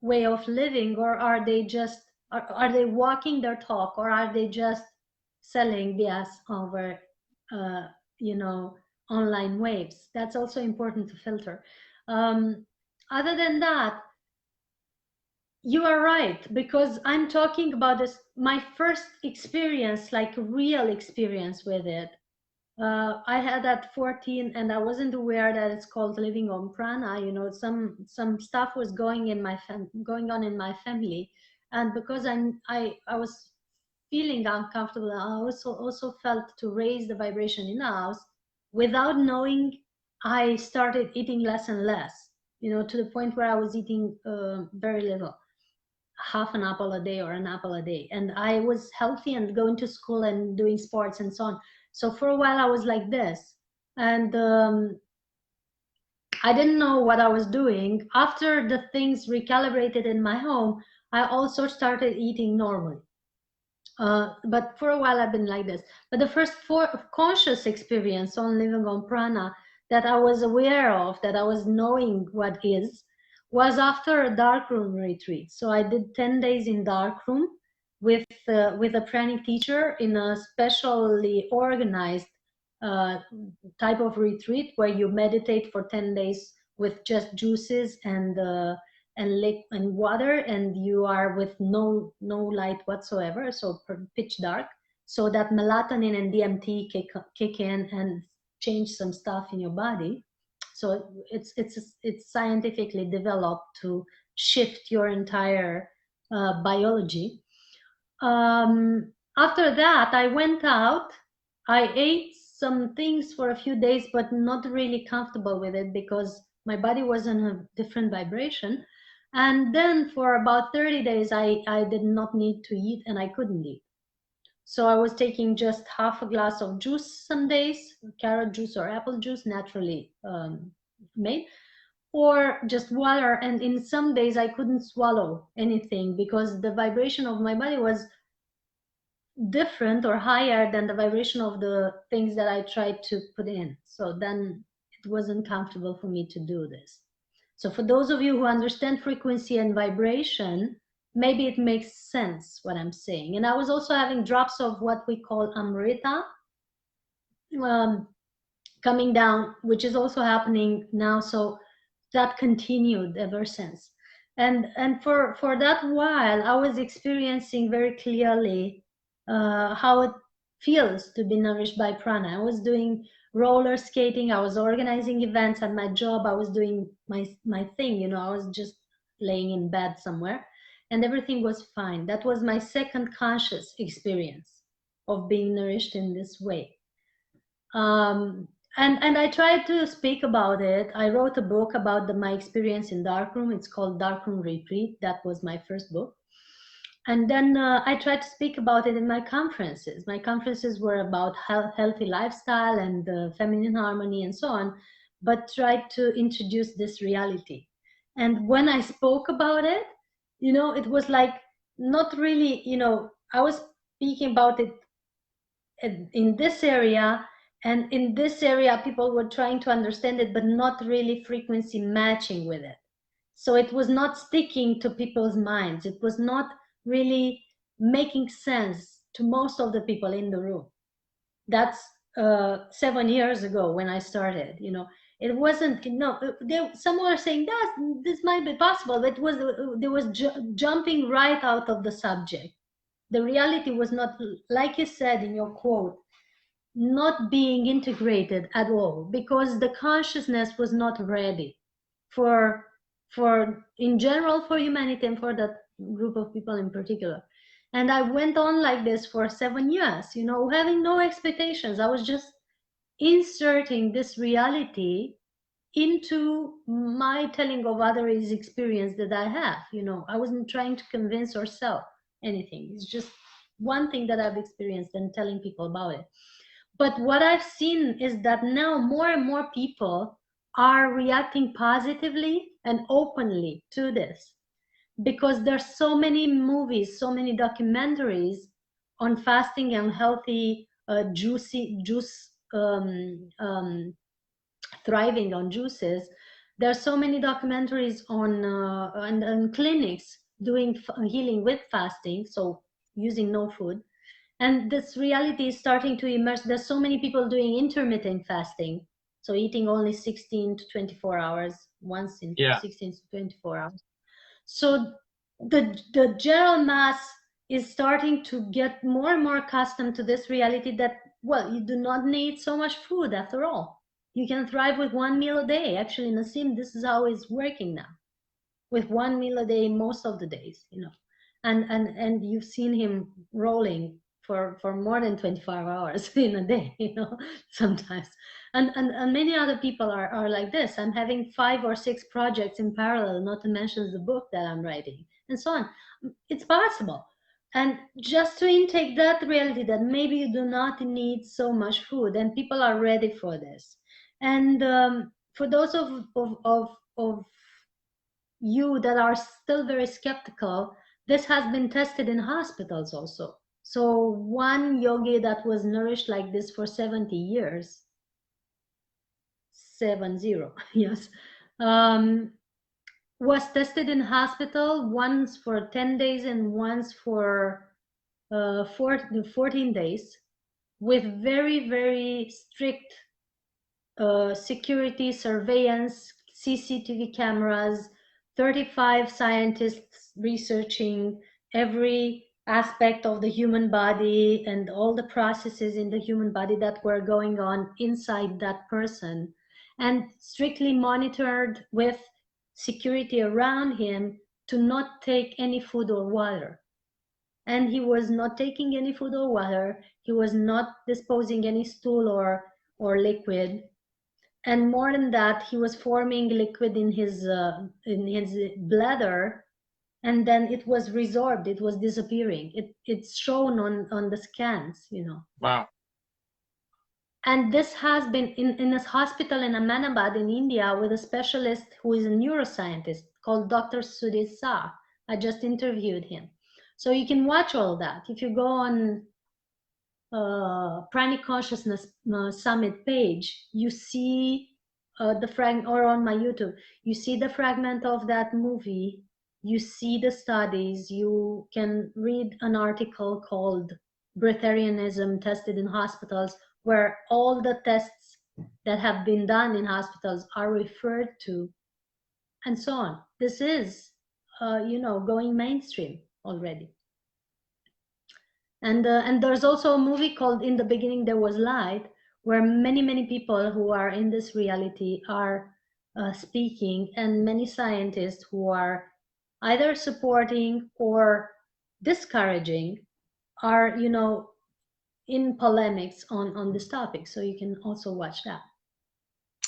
way of living, or are they just are they walking their talk, or are they just selling BS over you know, online waves? That's also important to filter. Other than that, you are right, because I'm talking about this, my first experience, like real experience with it. I had at 14, and I wasn't aware that it's called living on prana. You know, some stuff was going on in my family, and because I was feeling uncomfortable, I also felt to raise the vibration in the house. Without knowing, I started eating less and less. You know, to the point where I was eating very little, half an apple a day or an apple a day, and I was healthy and going to school and doing sports and so on. So for a while I was like this, and I didn't know what I was doing. After the things recalibrated in my home, I also started eating normally. But for a while I've been like this. But the first conscious experience on living on prana that I was aware of, that I was knowing what is, was after a darkroom retreat. So I did 10 days in darkroom with a pranic teacher in a specially organized type of retreat where you meditate for 10 days with just juices and water, and you are with no light whatsoever, so pitch dark, so that melatonin and DMT kick in and change some stuff in your body. So it's scientifically developed to shift your entire biology. After that, I went out. I ate some things for a few days, but not really comfortable with it because my body was in a different vibration. And then for about 30 days, I did not need to eat, and I couldn't eat. So I was taking just half a glass of juice some days, carrot juice or apple juice, naturally made, or just water. And in some days I couldn't swallow anything because the vibration of my body was different or higher than the vibration of the things that I tried to put in. So then it wasn't comfortable for me to do this. So for those of you who understand frequency and vibration, maybe it makes sense what I'm saying. And I was also having drops of what we call Amrita, coming down, which is also happening now. So that continued ever since. And for that while, I was experiencing very clearly how it feels to be nourished by prana. I was doing roller skating, I was organizing events at my job, I was doing my thing, you know, I was just laying in bed somewhere and everything was fine. That was my second conscious experience of being nourished in this way. And I tried to speak about it. I wrote a book about my experience in Darkroom. It's called Darkroom Retreat. That was my first book. And then I tried to speak about it in my conferences. My conferences were about healthy lifestyle and feminine harmony and so on, but tried to introduce this reality. And when I spoke about it, you know, it was like not really, you know, I was speaking about it in this area, and in this area people were trying to understand it but not really frequency matching with it, so it was not sticking to people's minds, it was not really making sense to most of the people in the room. That's 7 years ago when I started, you know. It wasn't, no, some were saying that this might be possible, but it was, there was jumping right out of the subject. The reality was not, like you said in your quote, not being integrated at all, because the consciousness was not ready for in general, for humanity, and for that group of people in particular. And I went on like this for 7 years, you know, having no expectations. I was just inserting this reality into my telling of others' experience that I have. You know, I wasn't trying to convince or sell anything. It's just one thing that I've experienced and telling people about it. But what I've seen is that now more and more people are reacting positively and openly to this, because there's so many movies, so many documentaries on fasting and healthy juice, thriving on juices. There's so many documentaries on and clinics doing healing with fasting, so using no food. And this reality is starting to emerge. There's so many people doing intermittent fasting, so eating only 16 to 24 hours, once in 16 to 24 hours. So the general mass is starting to get more and more accustomed to this reality that, well, you do not need so much food after all. You can thrive with 1 meal a day. Actually, Nassim, this is how it's working now, with 1 meal a day most of the days, you know. And you've seen him rolling for more than 25 hours in a day, you know, sometimes. And many other people are like this. I'm having 5 or 6 projects in parallel, not to mention the book that I'm writing, and so on. It's possible. And just to intake that reality that maybe you do not need so much food, and people are ready for this. And for those of you that are still very skeptical, this has been tested in hospitals also. So one yogi that was nourished like this for 70 years, 70, yes, was tested in hospital, once for 10 days and once for 14 days, with very, very strict security, surveillance, CCTV cameras, 35 scientists researching every aspect of the human body and all the processes in the human body that were going on inside that person, and strictly monitored with security around him to not take any food or water. And he was not taking any food or water. He was not disposing any stool or liquid. And more than that, he was forming liquid in his bladder, and then it was resorbed, it was disappearing. It's shown on the scans, you know. Wow. And this has been in a hospital in Ahmedabad in India with a specialist who is a neuroscientist called Dr. Sudhir Shah. I just interviewed him. So you can watch all that. If you go on Pranic Consciousness Summit page, you see the fragment, or on my YouTube, you see the fragment of that movie, you see the studies, you can read an article called Breatharianism Tested in Hospitals, where all the tests that have been done in hospitals are referred to, and so on. This is, going mainstream already. And there's also a movie called In the Beginning There Was Light, where many people who are in this reality are speaking, and many scientists who are either supporting or discouraging are, in polemics on this topic. So you can also watch that.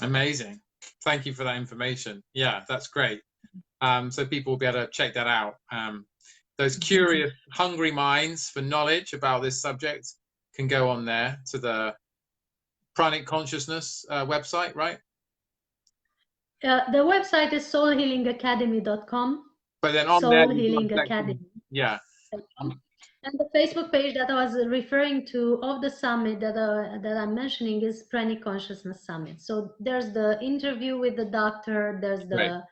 Amazing. Thank you for that information. Yeah, that's great. So people will be able to check that out. Those curious, hungry minds for knowledge about this subject can go on there to the Pranic Consciousness website, right? The website is soulhealingacademy.com. But then on Soul there, Healing Academy. Yeah. And the Facebook page that I was referring to of the summit that I'm mentioning is Pranic Consciousness Summit. So there's the interview with the doctor, there's the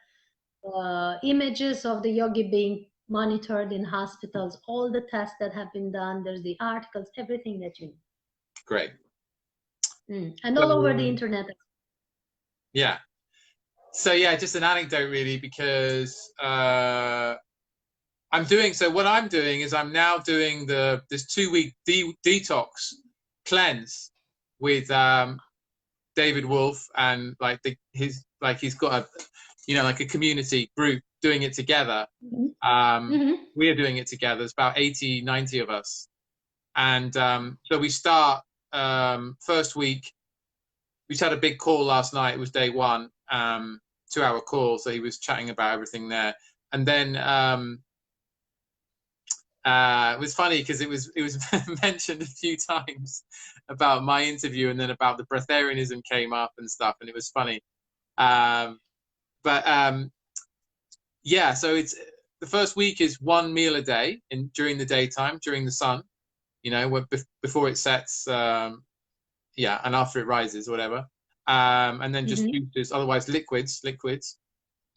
images of the yogi being monitored in hospitals, all the tests that have been done, there's the articles, everything that you need. Great. And all over the internet. Yeah. So yeah, just an anecdote really, because what I'm doing is I'm now doing this 2-week detox cleanse with David Wolf, and he's got a like a community group doing it together. We are doing it together. There's about 80-90 of us, and so we start first week. We just had a big call last night. It was day one, 2-hour call. So he was chatting about everything there, and then it was funny because it was mentioned a few times about my interview, and then about the breatharianism came up and stuff, and it was funny. Yeah, so it's the first week is 1 meal a day during the daytime, during the sun, before it sets, and after it rises, whatever, and then just juices, otherwise liquids,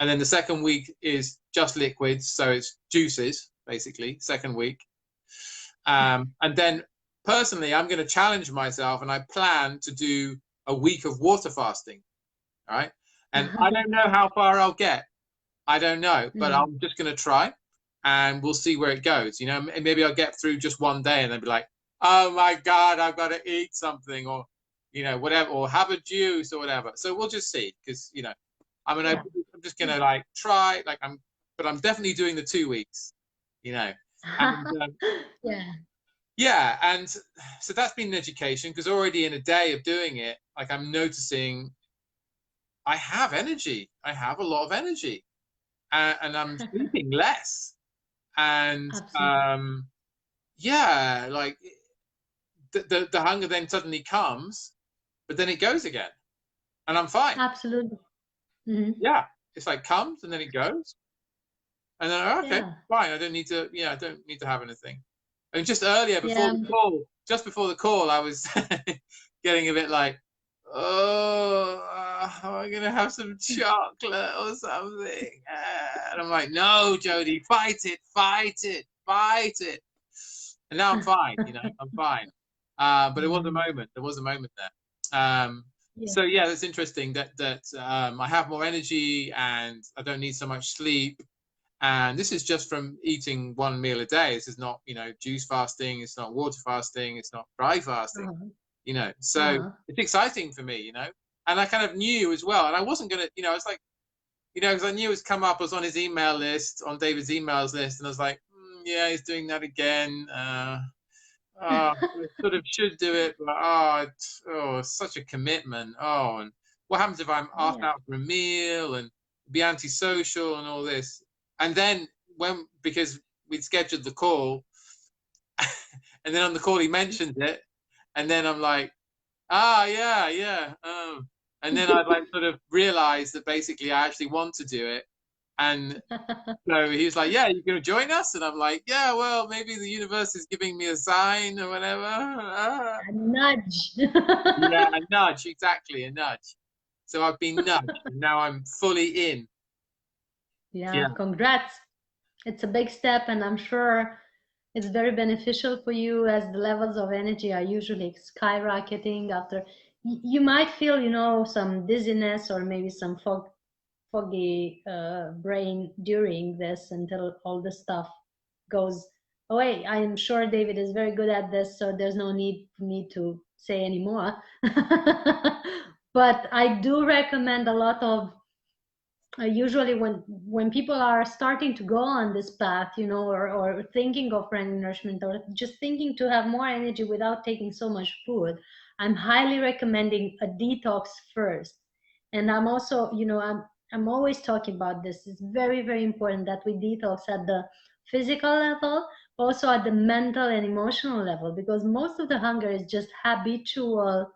and then the second week is just liquids, so it's juices basically, second week, and then personally I'm going to challenge myself, and I plan to do a week of water fasting, all right, and I don't know how far I'll get. I don't know, but I'm just going to try, and we'll see where it goes. Maybe I'll get through just one day and then be like, oh my God, I've got to eat something, or, whatever, or have a juice or whatever. So we'll just see, because, I'm just going to try, but I'm definitely doing the 2 weeks, and, yeah. And so that's been an education, because already in a day of doing it, I'm noticing I have energy. I have a lot of energy. And I'm sleeping less, and the hunger then suddenly comes, but then it goes again, and I'm fine. Absolutely. Yeah, it's comes and then it goes, and then okay, fine. I don't need to. I don't need to have anything. And just earlier, before the call, I was getting a bit am I gonna have some chocolate or something? And I'm like, no, Jody, fight it. And now I'm fine, I'm fine. But it was a moment. There was a moment there. So yeah, that's interesting that I have more energy and I don't need so much sleep. And this is just from eating 1 meal a day. This is not, juice fasting. It's not water fasting. It's not dry fasting. So it's exciting for me, and I kind of knew as well, and I wasn't gonna, it's because I knew it's come up. I was on his email list, on David's emails list, and I was like, yeah, he's doing that again. I sort of should do it, but it's such a commitment. And what happens if I'm asked out for a meal and be antisocial and all this? And then because we'd scheduled the call, and then on the call he mentioned it. And then I'm like, yeah. And then I sort of realized that basically I actually want to do it. And so he was like, yeah, you're going to join us? And I'm like, yeah, well, maybe the universe is giving me a sign or whatever. A nudge. Yeah, a nudge, exactly, a nudge. So I've been nudged, and now I'm fully in. Yeah, congrats. It's a big step, and I'm sure it's very beneficial for you, as the levels of energy are usually skyrocketing after you might feel, you know, some dizziness or maybe some foggy brain during this until all the stuff goes away. I'm sure David is very good at this, so there's no need for me to say anymore. But I do recommend a lot of usually when people are starting to go on this path, you know, or thinking of brain nourishment, or just thinking to have more energy without taking so much food, I'm highly recommending a detox first. And I'm also, you know, I'm always talking about this. It's very, very important that we detox at the physical level, also at the mental and emotional level, because most of the hunger is just habitual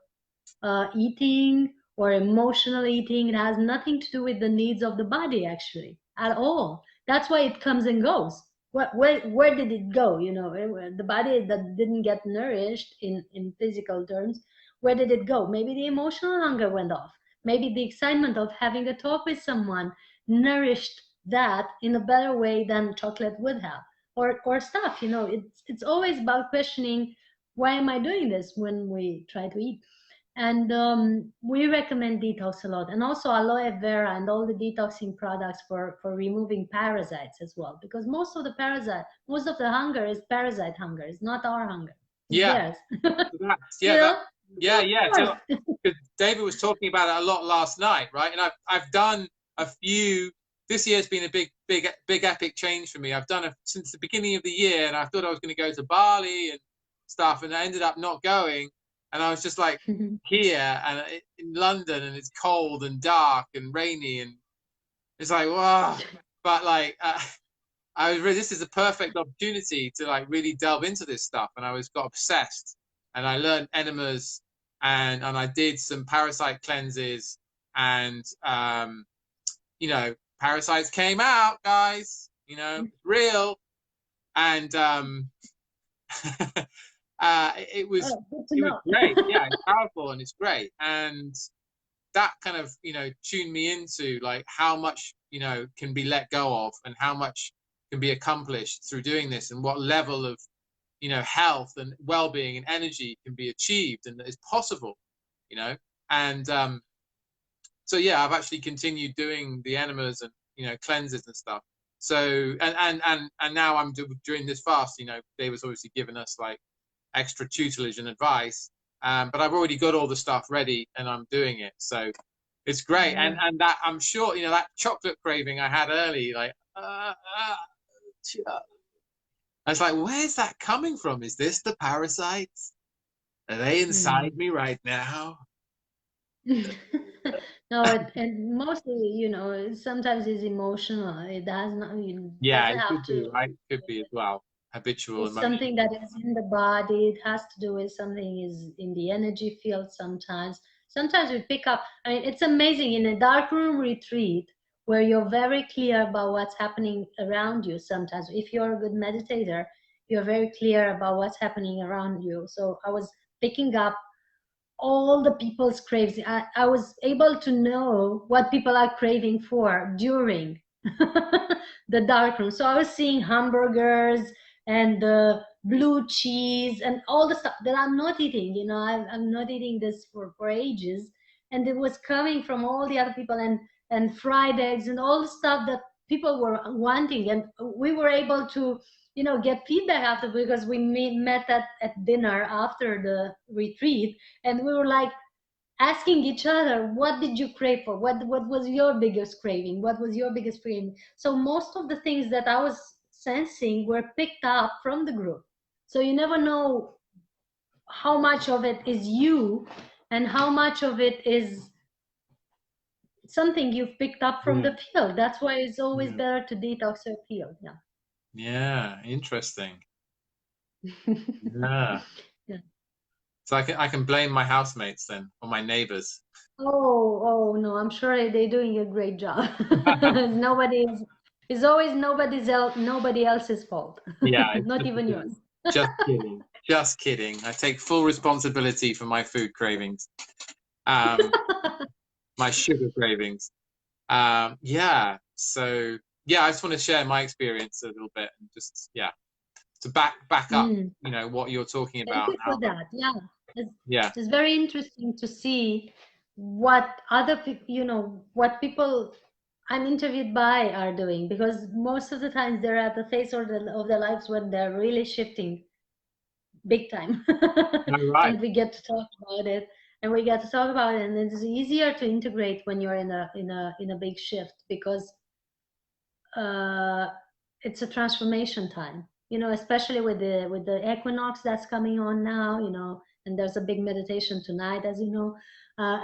eating or emotional eating. It has nothing to do with the needs of the body, actually, at all. That's why it comes and goes. Where did it go? You know, the body that didn't get nourished in physical terms, where did it go? Maybe the emotional hunger went off. Maybe the excitement of having a talk with someone nourished that in a better way than chocolate would have, or stuff. You know, it's always about questioning, why am I doing this when we try to eat? And we recommend detox a lot, and also aloe vera and all the detoxing products for removing parasites as well, because most of the hunger is parasite hunger. It's not our hunger. It's Yeah. theirs. Yeah. So, David was talking about it a lot last night, right? And I've done a few. This year's been a big epic change for me. I've done it since the beginning of the year, and I thought I was going to go to Bali and stuff, and I ended up not going. And I was just like here and in London, and it's cold and dark and rainy, and it's like, wow. But like, this is a perfect opportunity to like really delve into this stuff. And I got obsessed, and I learned enemas, and I did some parasite cleanses, and you know, parasites came out, guys. You know, real, and it was great. Yeah, it's powerful and it's great, and that kind of, you know, tuned me into like how much, you know, can be let go of, and how much can be accomplished through doing this, and what level of, you know, health and well-being and energy can be achieved and that is possible, you know. And so yeah, I've actually continued doing the enemas and, you know, cleanses and stuff. So and now I'm during this fast, you know, David's obviously given us like extra tutelage and advice, but I've already got all the stuff ready and I'm doing it, so it's great. And that, I'm sure, you know, that chocolate craving I had early, like I was like, where's that coming from? Is this the parasites? Are they inside me right now? No, and mostly, you know, sometimes it's emotional. It does not, Yeah, doesn't it have could be, to. right? It could be as well. Habitual It's emotion. something that is in the body. It has to do with something is in the energy field sometimes. Sometimes we pick up, I mean, it's amazing in a dark room retreat where you're very clear about what's happening around you. Sometimes, if you're a good meditator, you're very clear about what's happening around you. So I was picking up all the people's craves. I was able to know what people are craving for during the dark room. So I was seeing hamburgers and blue cheese and all the stuff that I'm not eating. You know, I'm not eating this for ages. And it was coming from all the other people, and fried eggs and all the stuff that people were wanting. And we were able to, you know, get feedback after, because we met at dinner after the retreat, and we were like asking each other, what did you crave for? What was your biggest craving? What was your biggest craving? So most of the things that I was sensing were picked up from the group. So you never know how much of it is you and how much of it is something you've picked up from the field. That's why it's always better to detox your field. Yeah, interesting. Yeah. So I can blame my housemates then, or my neighbors. Oh no, I'm sure they're doing a great job. It's always nobody else's fault. Yeah, Not even yours. just kidding. Just kidding. I take full responsibility for my food cravings. My sugar cravings. Yeah. So yeah, I just want to share my experience a little bit, and just to back up, you know, what you're talking about. Thank you for that. Yeah. It's very interesting to see what other people, you know, what people I'm interviewed by are doing, because most of the times they're at the phase of their lives when they're really shifting big time. Right. And we get to talk about it, and it's easier to integrate when you're in a big shift, because it's a transformation time, you know, especially with the equinox that's coming on now, you know, and there's a big meditation tonight, as you know.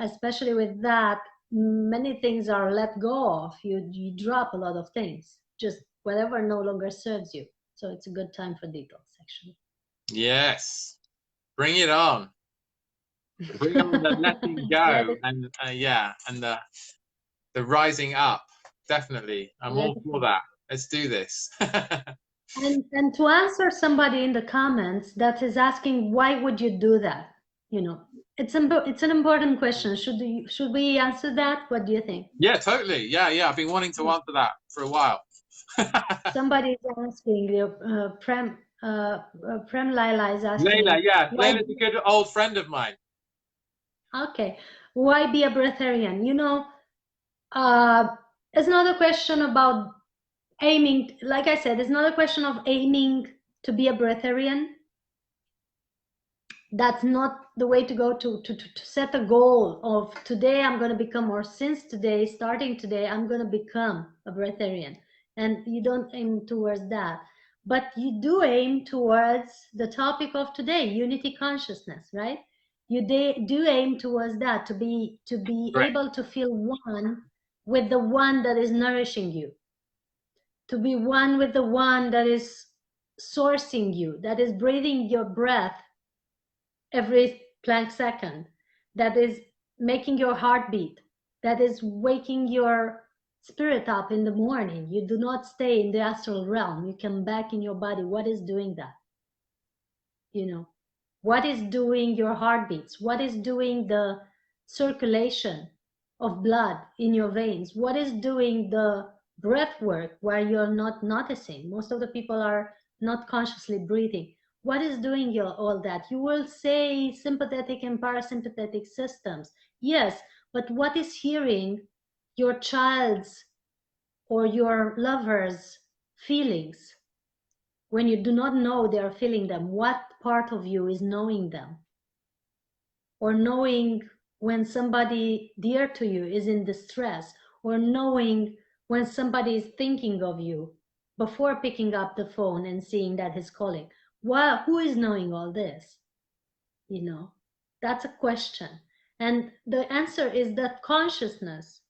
Especially with that, many things are let go of. You drop a lot of things, just whatever no longer serves you. So it's a good time for detox, actually. Yes, bring it on. Bring on the letting go, and and the rising up. Definitely, I'm all for that. Let's do this. And to answer somebody in the comments that is asking, why would you do that? You know, it's an important question. Should we answer that? What do you think? Yeah, totally. Yeah. I've been wanting to answer that for a while. Somebody is asking, Prem Laila is asking. Layla, Layla's a good old friend of mine. Okay, why be a breatharian? You know, it's not a question about aiming. Like I said, it's not a question of aiming to be a breatharian. That's not the way to go. To set a goal of today I'm going to become, or since today, starting today, I'm going to become a breatharian. And you don't aim towards that, but you do aim towards the topic of today, unity consciousness, right? You do aim towards that, to be Right. able to feel one with the one that is nourishing you, to be one with the one that is sourcing you, that is breathing your breath every Planck second, that is making your heart beat, that is waking your spirit up in the morning. You do not stay in the astral realm. You come back in your body. What is doing that? You know, what is doing your heartbeats? What is doing the circulation of blood in your veins? What is doing the breath work where you're not noticing? Most of the people are not consciously breathing. What is doing all that? You will say sympathetic and parasympathetic systems. Yes, but what is hearing your child's or your lover's feelings when you do not know they are feeling them? What part of you is knowing them? Or knowing when somebody dear to you is in distress, or knowing when somebody is thinking of you before picking up the phone and seeing that he's calling. Well, who is knowing all this? You know, that's a question. And the answer is that consciousness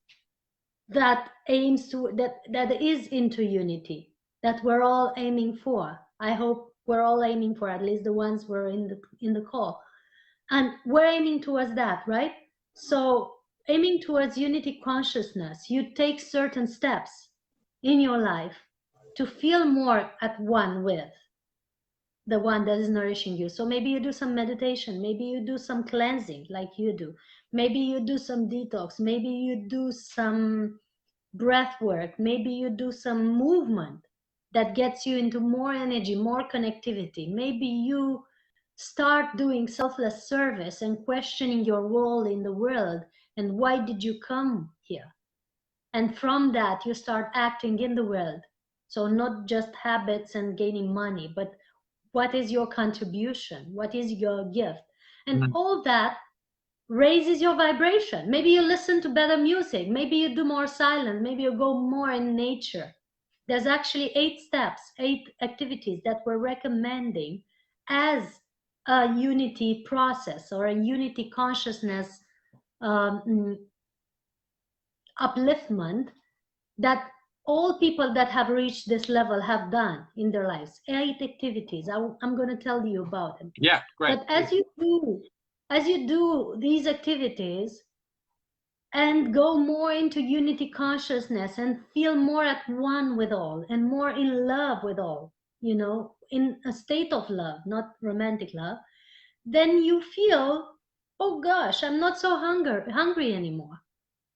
that aims to, that is into unity, that we're all aiming for. I hope we're all aiming for, at least the ones we're in the call. And we're aiming towards that, right? So aiming towards unity consciousness, you take certain steps in your life to feel more at one with the one that is nourishing you. So maybe you do some meditation, maybe you do some cleansing like you do, maybe you do some detox, maybe you do some breath work, maybe you do some movement that gets you into more energy, more connectivity. Maybe you start doing selfless service and questioning your role in the world and why did you come here. And from that, you start acting in the world. So not just habits and gaining money, but what is your contribution? What is your gift? And all that raises your vibration. Maybe you listen to better music. Maybe you do more silent. Maybe you go more in nature. There's actually 8 steps, 8 activities that we're recommending as a unity process or a unity consciousness upliftment that all people that have reached this level have done in their lives. 8 activities. I'm going to tell you about them. Yeah, great. But as you do these activities and go more into unity consciousness and feel more at one with all and more in love with all, you know, in a state of love, not romantic love, then you feel, oh gosh, I'm not so hungry anymore.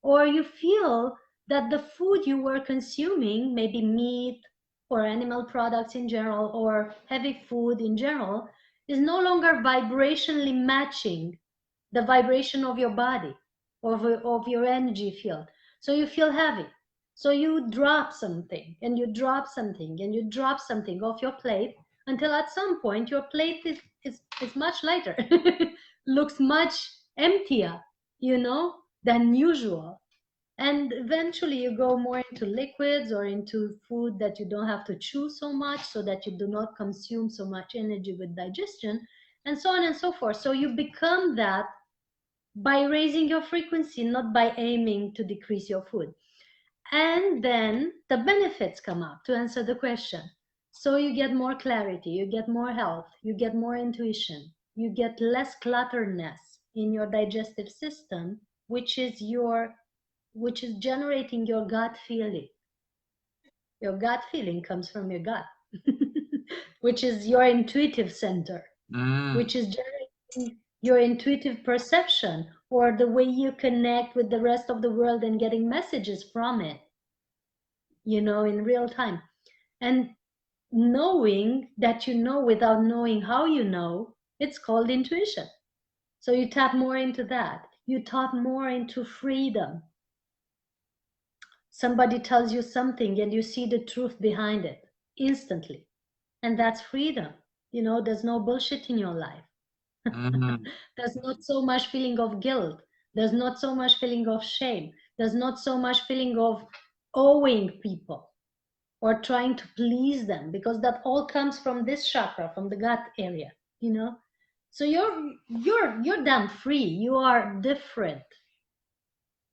Or you feel that the food you were consuming, maybe meat or animal products in general, or heavy food in general, is no longer vibrationally matching the vibration of your body, of your energy field. So you feel heavy. So you drop something and you drop something and you drop something off your plate until at some point your plate is much lighter, looks much emptier, than usual. And eventually you go more into liquids or into food that you don't have to chew so much, so that you do not consume so much energy with digestion, and so on and so forth. So you become that by raising your frequency, not by aiming to decrease your food. And then the benefits come up to answer the question. So you get more clarity, you get more health, you get more intuition, you get less clutterness in your digestive system, which is generating your gut feeling. Your gut feeling comes from your gut, which is your intuitive center, which is generating your intuitive perception, or the way you connect with the rest of the world and getting messages from it, in real time. And knowing that you know without knowing how you know, it's called intuition. So you tap more into that. You tap more into freedom. Somebody tells you something and you see the truth behind it instantly. And that's freedom. There's no bullshit in your life. There's not so much feeling of guilt. There's not so much feeling of shame. There's not so much feeling of owing people or trying to please them, because that all comes from this chakra, from the gut area, So you're damn free. You are different,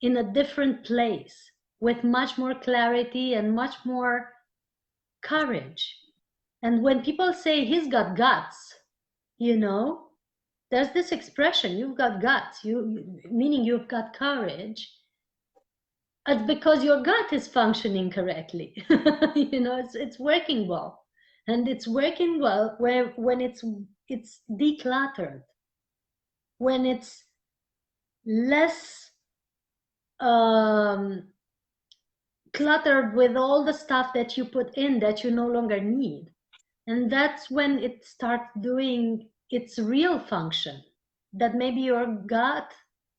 in a different place, with much more clarity and much more courage. And when people say he's got guts, there's this expression, you've got guts, meaning you've got courage. It's because your gut is functioning correctly. It's working well. And it's working well when it's decluttered, when it's less cluttered with all the stuff that you put in that you no longer need. And that's when it starts doing its real function. That maybe your gut,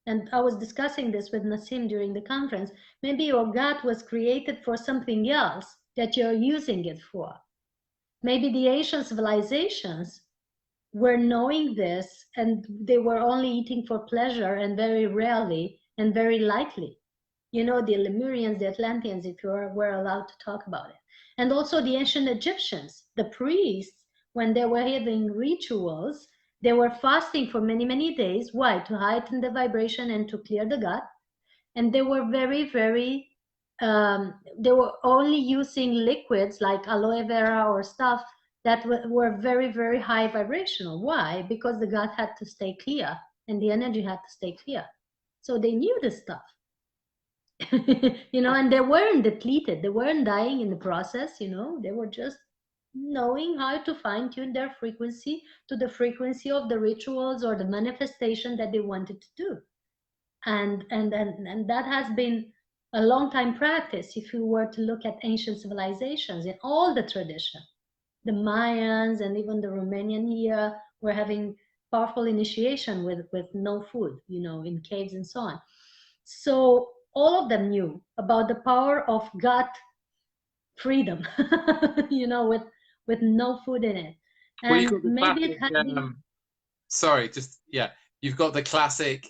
and I was discussing this with Nassim during the conference, maybe your gut was created for something else that you're using it for. Maybe the ancient civilizations were knowing this, and they were only eating for pleasure, and very rarely and very lightly. The Lemurians, the Atlanteans, if you were allowed to talk about it. And also the ancient Egyptians, the priests, when they were having rituals, they were fasting for many, many days. Why? To heighten the vibration and to clear the gut. And they were very, very, they were only using liquids like aloe vera or stuff that were very, very high vibrational. Why? Because the gut had to stay clear and the energy had to stay clear. So they knew this stuff. And they weren't depleted. They weren't dying in the process, they were just knowing how to fine tune their frequency to the frequency of the rituals or the manifestation that they wanted to do. And that has been a long time practice. If you were to look at ancient civilizations in all the tradition, the Mayans and even the Romanian here were having powerful initiation with no food, in caves and so on. So all of them knew about the power of gut freedom, with no food in it. And well, maybe it had been... Sorry, just, yeah. You've got the classic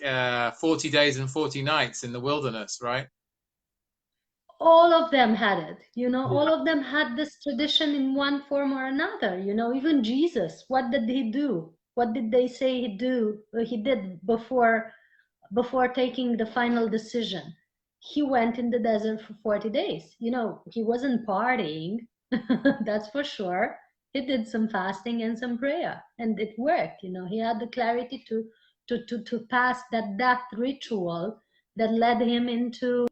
40 days and 40 nights in the wilderness, right? All of them had it, all of them had this tradition in one form or another, even Jesus, what did he do? What did they say he did before taking the final decision? He went in the desert for 40 days. He wasn't partying, that's for sure. He did some fasting and some prayer, and it worked. He had the clarity to pass that death ritual that led him into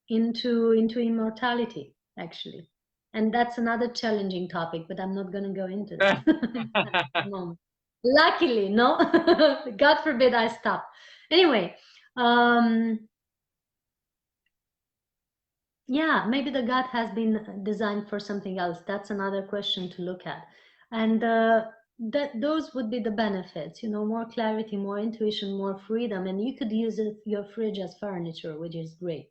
immortality, actually. And that's another challenging topic, but I'm not going to go into that at the moment. Luckily, no. God forbid I stop. Anyway, yeah, maybe the gut has been designed for something else. That's another question to look at. And those would be the benefits, you know, more clarity, more intuition, more freedom, and you could use your fridge as furniture, which is great.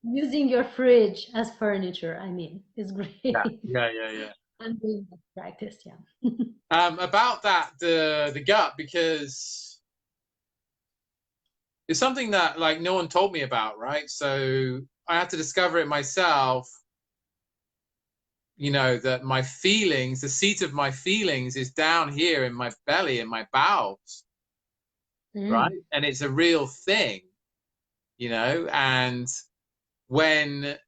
Using your fridge as furniture, I mean, is great. Yeah. I'm doing that practice, yeah. About that, the gut, because it's something that like no one told me about, right? So I had to discover it myself. You know, that my feelings, the seat of my feelings is down here in my belly, in my bowels, right? And it's a real thing, you know, and when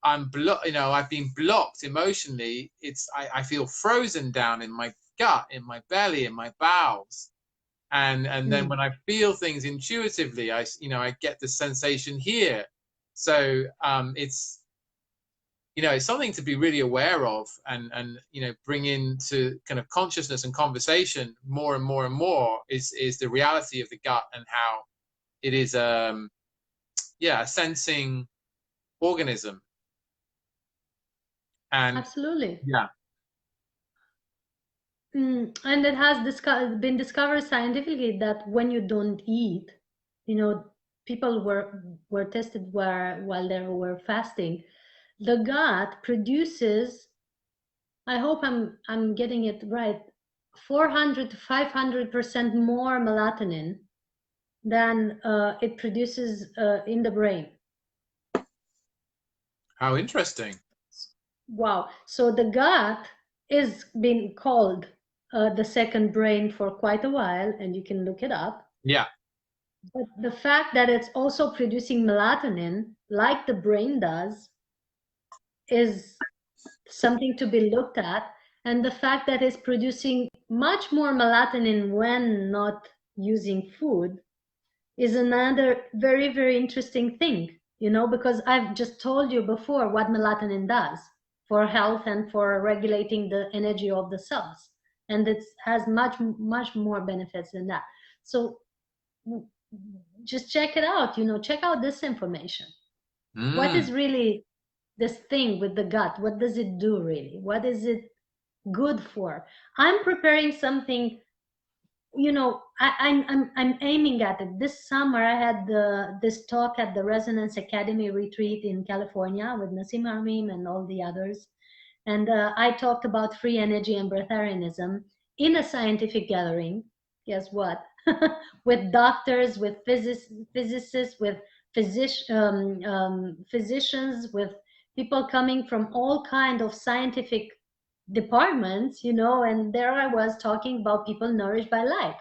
you know, I've been blocked emotionally, I feel frozen down in my gut, in my belly, in my bowels. And then when I feel things intuitively, you know, I get the sensation here. So it's, you know, it's something to be really aware of, and you know, bring into kind of consciousness and conversation more and more and more is the reality of the gut, and how it is yeah, a sensing organism. And Absolutely. yeah. And it has been discovered scientifically that when you don't eat, you know, people were tested while they were fasting, the gut produces, I hope I'm getting it right, 400 to 500% more melatonin than it produces in the brain. How interesting. Wow. So the gut is being called the second brain for quite a while, and you can look it up. Yeah. But the fact that it's also producing melatonin, like the brain does, is something to be looked at. And the fact that it's producing much more melatonin when not using food is another very, very interesting thing, you know, because I've just told you before what melatonin does for health and for regulating the energy of the cells. And it has much, much more benefits than that. So just check it out, you know, check out this information. What is really this thing with the gut? What does it do really? What is it good for? I'm preparing something, you know, I'm aiming at it. This summer I had this talk at the Resonance Academy retreat in California with Nassim Harmeem and all the others, and I talked about free energy and breatharianism in a scientific gathering. Guess what? With doctors, with physicists, with physicians, with people coming from all kind of scientific departments, you know, and there I was talking about people nourished by light.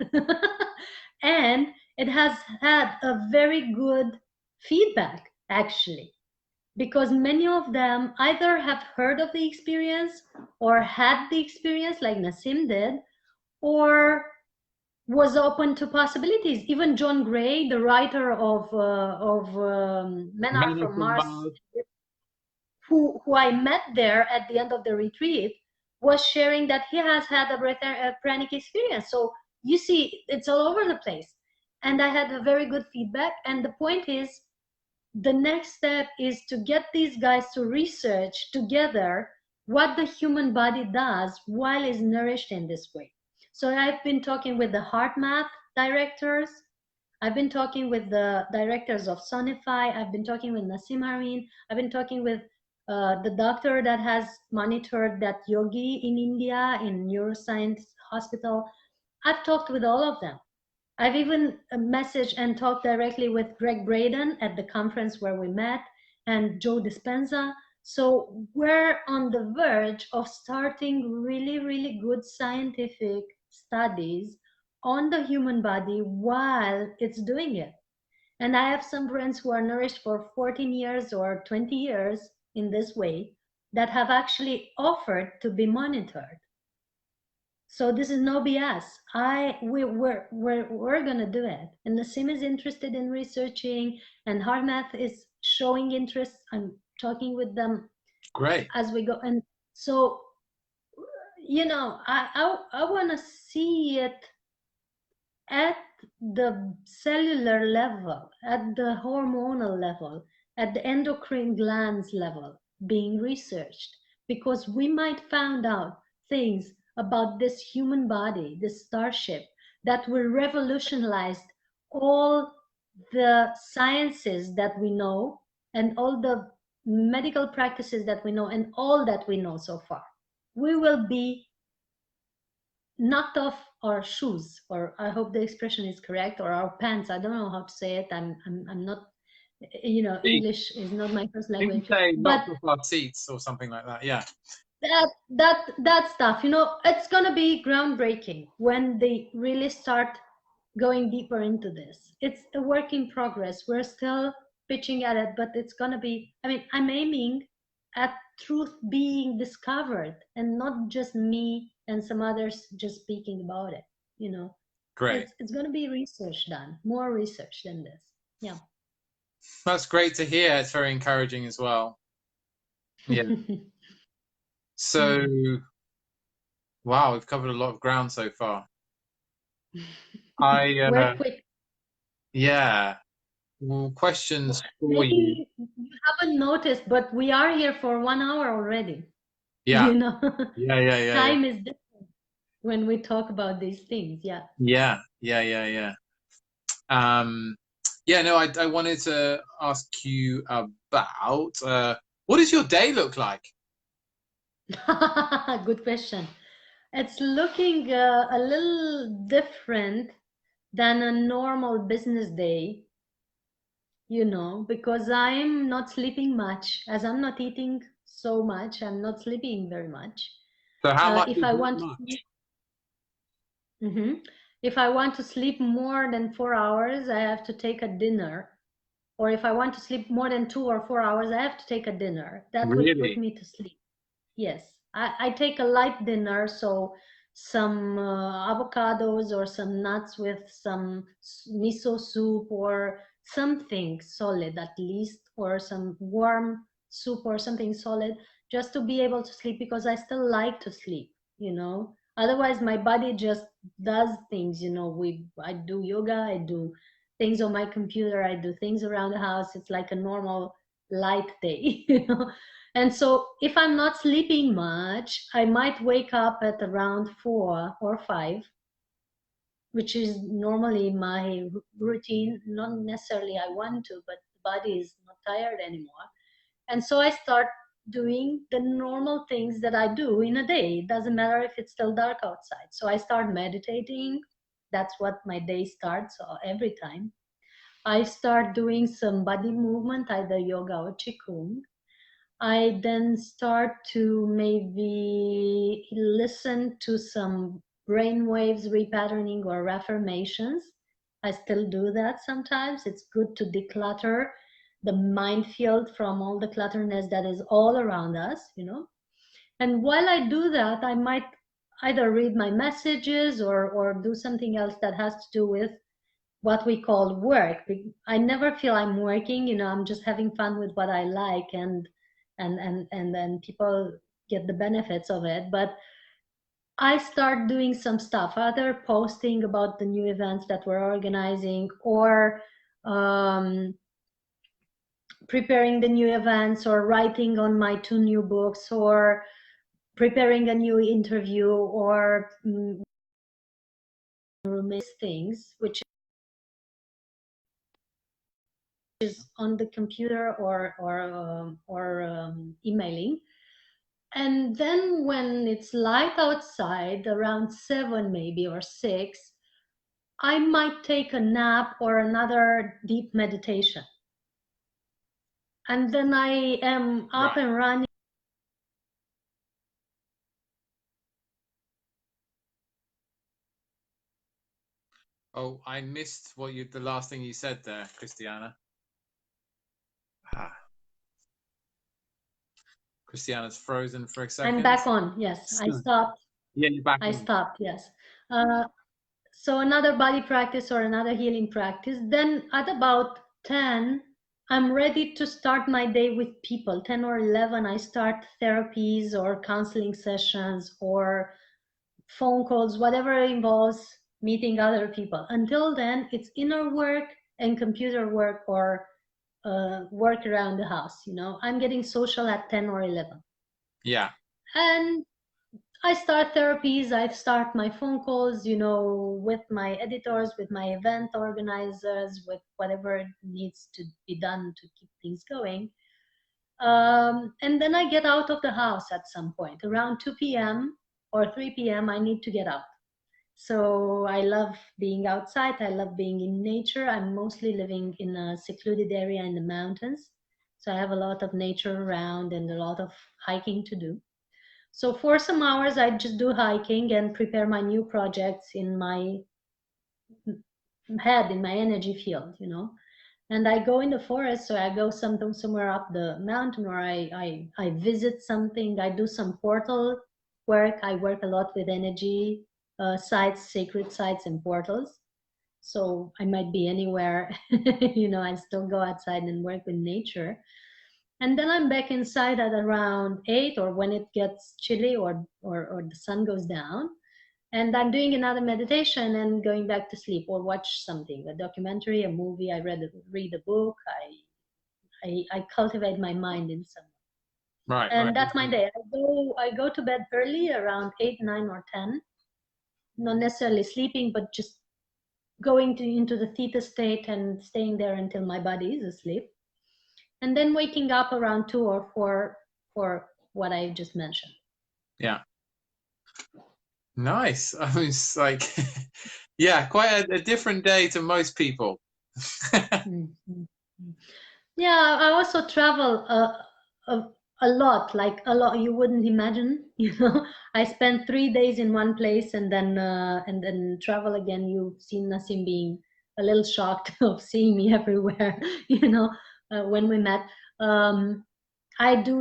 And it has had a very good feedback, actually, because many of them either have heard of the experience or had the experience, like Nassim did, or was open to possibilities. Even John Gray, the writer of Men Are From Mars, who I met there at the end of the retreat, was sharing that he has had a pranic experience. So you see, it's all over the place. And I had a very good feedback. And the point is, the next step is to get these guys to research together what the human body does while it's nourished in this way. So I've been talking with the heart math directors. I've been talking with the directors of Sonify. I've been talking with Nassim Harmeem. I've been talking with the doctor that has monitored that yogi in India in neuroscience hospital. I've talked with all of them. I've even messaged and talked directly with Greg Braden at the conference where we met, and Joe Dispenza. So we're on the verge of starting really, really good scientific studies on the human body while it's doing it. And I have some friends who are nourished for 14 years or 20 years in this way that have actually offered to be monitored. So this is no BS. We're gonna do it. And Nassim is interested in researching, and HeartMath is showing interest. I'm talking with them. Great. As we go. And so, you know, I want to see it at the cellular level, at the hormonal level, at the endocrine glands level being researched, because we might find out things about this human body, this starship, that will revolutionize all the sciences that we know and all the medical practices that we know and all that we know so far. We will be knocked off our shoes, or I hope the expression is correct, or our pants. I don't know how to say it. I'm not, you know, English is not my first language. Say but knock off our seats or something like that. Yeah. That stuff, you know, it's gonna be groundbreaking when they really start going deeper into this. It's a work in progress. We're still pitching at it, but it's gonna be, I mean, I'm aiming at truth being discovered and not just me and some others just speaking about it, you know. Great. It's gonna be research done, more research than this. Yeah. That's great to hear. It's very encouraging as well. Yeah. So, wow, we've covered a lot of ground so far. We're quick. Yeah. Well, questions for Maybe you. you haven't noticed, but we are here for 1 hour already. Yeah. You know, Yeah. time is different when we talk about these things. Yeah. Yeah. Yeah, no, I wanted to ask you about what does your day look like? Good question. It's looking a little different than a normal business day, you know, because I'm not sleeping much. As I'm not eating so much, I'm not sleeping very much. So how much If is I not want much? If I want to sleep more than 4 hours, I have to take a dinner. Or if I want to sleep more than 2 or 4 hours, I have to take a dinner. That would put Really? me to sleep. Yes, I take a light dinner, so some avocados or some nuts with some miso soup or something solid at least, or some warm soup or something solid, just to be able to sleep, because I still like to sleep, you know. Otherwise, my body just does things, you know. I do yoga, I do things on my computer, I do things around the house. It's like a normal light day, you know. And so if I'm not sleeping much, I might wake up at around 4 or 5, which is normally my routine. Not necessarily I want to, but the body is not tired anymore. And so I start doing the normal things that I do in a day. It doesn't matter if it's still dark outside. So I start meditating. That's what my day starts every time. I start doing some body movement, either yoga or qigong. I then start to maybe listen to some brainwaves repatterning or affirmations. I still do that sometimes. It's good to declutter the mind field from all the clutterness that is all around us, you know. And while I do that, I might either read my messages or do something else that has to do with what we call work. I never feel I'm working, you know. I'm just having fun with what I like, and then people get the benefits of it. But I start doing some stuff, either posting about the new events that we're organizing, or preparing the new events, or writing on my 2 new books, or preparing a new interview, or things, which is on the computer or emailing. And then when it's light outside, around 7 maybe or 6, I might take a nap or another deep meditation. And then I am up and running. Oh, I missed the last thing you said there, Cristiana. Christiana's frozen for a second. I'm back on. Yes, I stopped. Yeah, you're back. I stopped. Yes. So another body practice or another healing practice. Then at about 10, I'm ready to start my day with people. 10 or 11, I start therapies or counseling sessions or phone calls, whatever involves meeting other people. Until then, it's inner work and computer work, or work around the house. You know, I'm getting social at 10 or 11. Yeah. And I start therapies, I start my phone calls, you know, with my editors, with my event organizers, with whatever needs to be done to keep things going. And then I get out of the house at some point. Around 2 p.m. or 3 p.m., I need to get out. So I love being outside. I love being in nature. I'm mostly living in a secluded area in the mountains. So I have a lot of nature around and a lot of hiking to do. So for some hours, I just do hiking and prepare my new projects in my head, in my energy field, you know. And I go in the forest, so I go somewhere up the mountain, or I visit something. I do some portal work. I work a lot with energy sites, sacred sites, and portals. So I might be anywhere, you know. I still go outside and work with nature. And then I'm back inside at around 8, or when it gets chilly, or the sun goes down. And I'm doing another meditation and going back to sleep, or watch something, a documentary, a movie. I read a book. I cultivate my mind in some way. Right, And right. that's my day. I go to bed early, around 8, 9, or 10. Not necessarily sleeping, but just going into the theta state and staying there until my body is asleep. And then waking up around 2 or 4 for what I just mentioned. Yeah. Nice. I mean, it's like, yeah, quite a different day to most people. Mm-hmm. Yeah, I also travel a lot, like a lot. You wouldn't imagine, you know. I spent 3 days in one place and then travel again. You've seen Nassim being a little shocked of seeing me everywhere, you know, when we met. Um,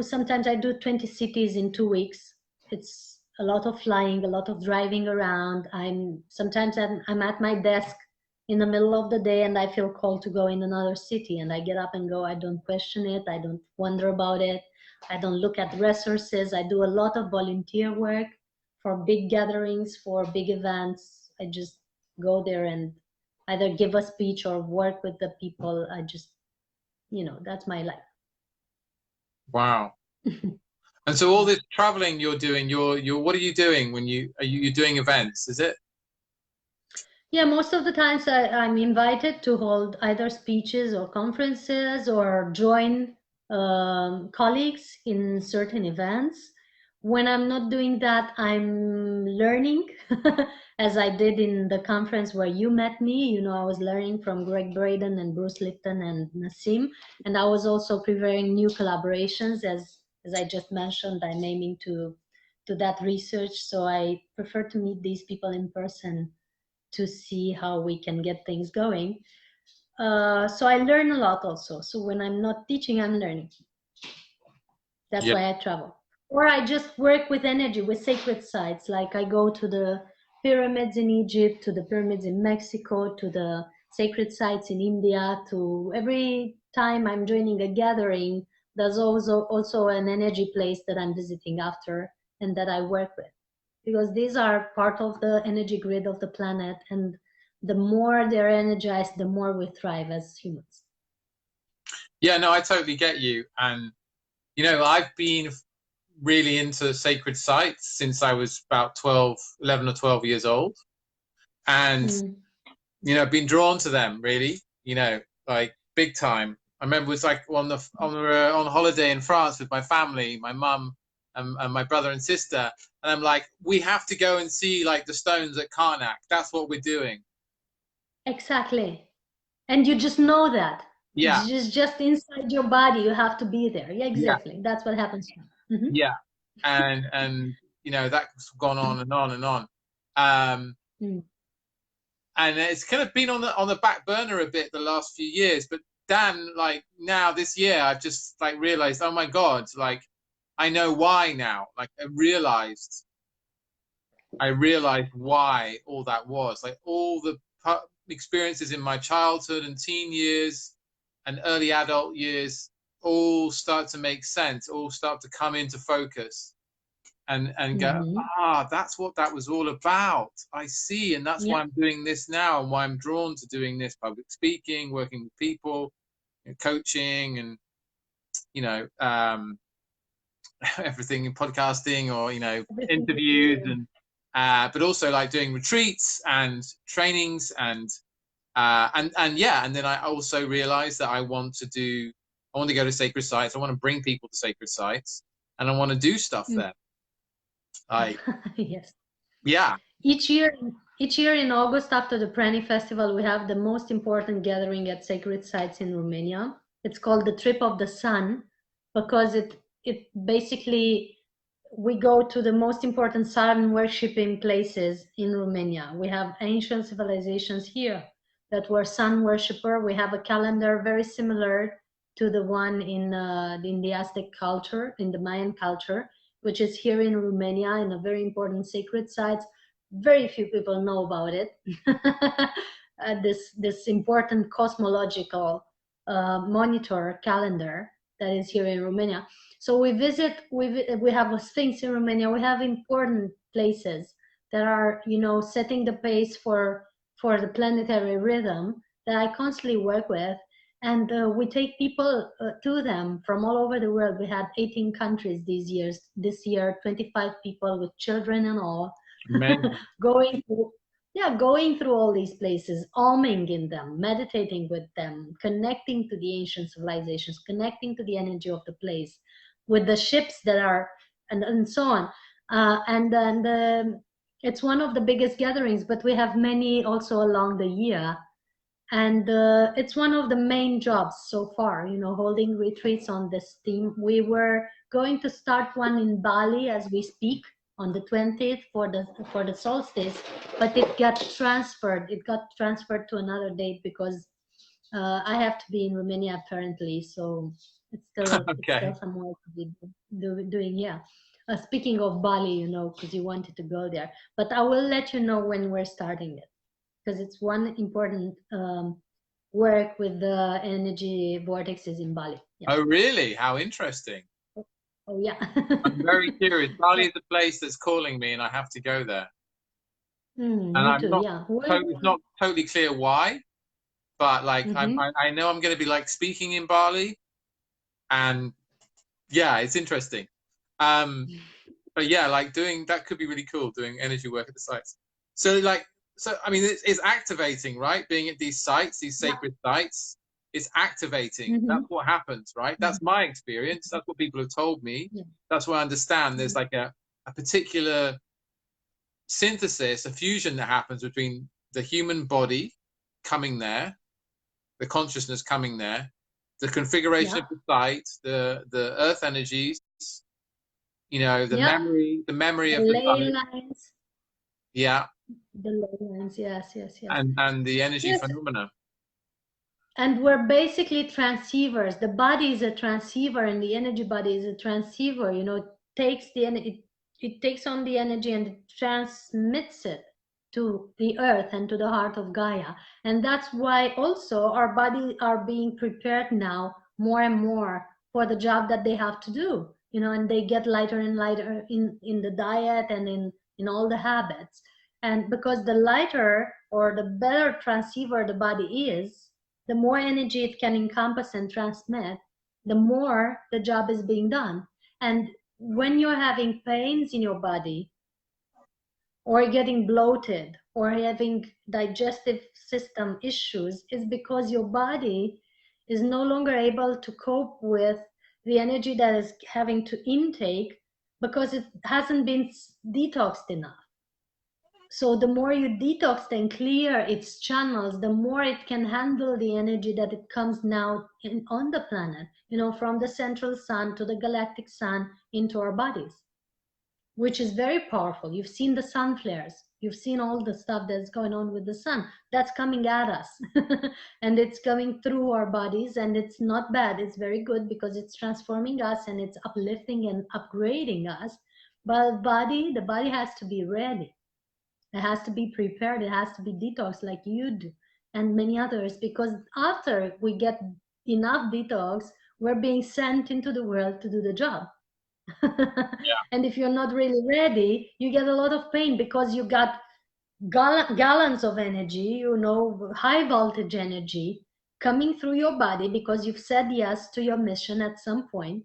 Sometimes I do 20 cities in 2 weeks. It's a lot of flying, a lot of driving around. I'm at my desk in the middle of the day and I feel called to go in another city and I get up and go. I don't question it. I don't wonder about it. I don't look at resources. I do a lot of volunteer work for big gatherings, for big events. I just go there and either give a speech or work with the people. I just, you know, that's my life. Wow. And so all this traveling you're doing, what are you doing when you're doing events, is it? Yeah, most of the times I'm invited to hold either speeches or conferences or join colleagues in certain events. When I'm not doing that, I'm learning, as I did in the conference where you met me. You know, I was learning from Greg Braden and Bruce Lipton and Nassim, and I was also preparing new collaborations. As I just mentioned, I'm aiming to that research, so I prefer to meet these people in person to see how we can get things going. So I learn a lot also. So when I'm not teaching, I'm learning. That's Yeah. why I travel. Or I just work with energy, with sacred sites. Like I go to the pyramids in Egypt, to the pyramids in Mexico, to the sacred sites in India. To every time I'm joining a gathering, there's also an energy place that I'm visiting after and that I work with, because these are part of the energy grid of the planet, and the more they're energized, the more we thrive as humans. Yeah, no, I totally get you. And, you know, I've been really into sacred sites since I was about 11 or 12 years old. And, you know, I've been drawn to them really, you know, like big time. I remember it was like on holiday in France with my family, my mum and my brother and sister. And I'm like, we have to go and see like the stones at Karnak. That's what we're doing. Exactly. And you just know that. Yeah. It's just inside your body. You have to be there. Yeah, Yeah. exactly. That's what happens. Mm-hmm. Yeah. And you know, that's gone on and on and on. And it's kind of been on the back burner a bit the last few years. But Dan, like now this year, I've just like realized, oh my God, like I know why now. Like I realized why all that was. Like all the experiences in my childhood and teen years and early adult years all start to make sense, all start to come into focus. And go, that's what that was all about. I see. And that's why I'm doing this now and why I'm drawn to doing this, public speaking, working with people, coaching, and, you know, everything in podcasting or, you know, Everything you interviews, do. and but also like doing retreats and trainings and yeah. And then I also realized that I want to go to sacred sites. I want to bring people to sacred sites, and I want to do stuff there. Yes. Yeah. Each year in August, after the Prani Festival, we have the most important gathering at sacred sites in Romania. It's called the Trip of the Sun, because it basically, we go to the most important sun worshipping places in Romania. We have ancient civilizations here that were sun worshipper. We have a calendar very similar to the one in the Aztec culture, in the Mayan culture, which is here in Romania in a very important sacred sites. Very few people know about it. This important cosmological monitor calendar that is here in Romania. So we have things in Romania. We have important places that are, you know, setting the pace for the planetary rhythm that I constantly work with. And we take people to them from all over the world. We had 18 countries this year, 25 people with children and all. going through all these places, alming in them, meditating with them, connecting to the ancient civilizations, connecting to the energy of the place, with the ships that are, and so on. And it's one of the biggest gatherings, but we have many also along the year. And it's one of the main jobs so far, you know, holding retreats on this theme. We were going to start one in Bali as we speak on the 20th for the solstice, but it got transferred to another date because I have to be in Romania apparently, so it's still some work to be doing. Yeah. Speaking of Bali, you know, because you wanted to go there, but I will let you know when we're starting it, because it's one important work with the energy vortexes in Bali. Yeah. Oh, really? How interesting. Oh, yeah. I'm very curious. Bali is a place that's calling me, and I have to go there. And I'm not totally clear why, but like I know I'm going to be like speaking in Bali, and yeah, it's interesting. But yeah, like doing that could be really cool, doing energy work at the sites. So I mean, it's activating, right? Being at these sites, these sacred sites, it's activating. That's what happens, right? That's my experience. That's what people have told me. That's what I understand. There's like a particular synthesis, a fusion that happens between the human body coming there, the consciousness coming there, the configuration of the site, the earth energies, you know, the memory of the ley lines. Yeah. The ley lines, yes. And the energy phenomena. And we're basically transceivers. The body is a transceiver, and the energy body is a transceiver. You know, it takes the energy, it takes on the energy and it transmits it to the earth and to the heart of Gaia. And that's why also our bodies are being prepared now more and more for the job that they have to do, you know, and they get lighter and lighter in the diet and in all the habits. And because the lighter or the better transceiver the body is, the more energy it can encompass and transmit, the more the job is being done. And when you're having pains in your body, or getting bloated, or having digestive system issues, is because your body is no longer able to cope with the energy that is having to intake because it hasn't been detoxed enough. So the more you detox and clear its channels, the more it can handle the energy that it comes now on the planet, you know, from the central sun to the galactic sun into our bodies, which is very powerful. You've seen the sun flares. You've seen all the stuff that's going on with the sun. That's coming at us. And it's coming through our bodies, and it's not bad. It's very good because it's transforming us and it's uplifting and upgrading us. But the body has to be ready. It has to be prepared. It has to be detoxed like you do and many others, because after we get enough detox, we're being sent into the world to do the job. And if you're not really ready, you get a lot of pain because you got gallons of energy, you know, high voltage energy coming through your body because you've said yes to your mission at some point.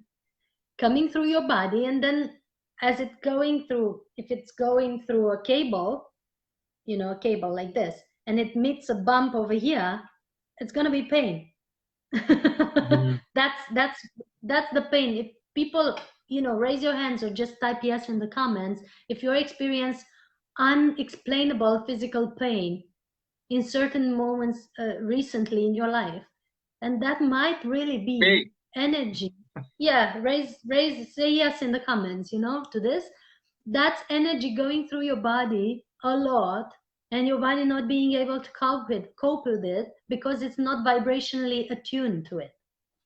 coming through your body, and then as it's going through, if it's going through a cable, you know, a cable like this, and it meets a bump over here, it's gonna be pain. Mhm. That's the pain. If people, you know, raise your hands or just type yes in the comments if you experience unexplainable physical pain in certain moments recently in your life, and that might really Hey. be energy. Yeah, say yes in the comments, you know, to this. That's energy going through your body a lot, and your body not being able to cope with it because it's not vibrationally attuned to it.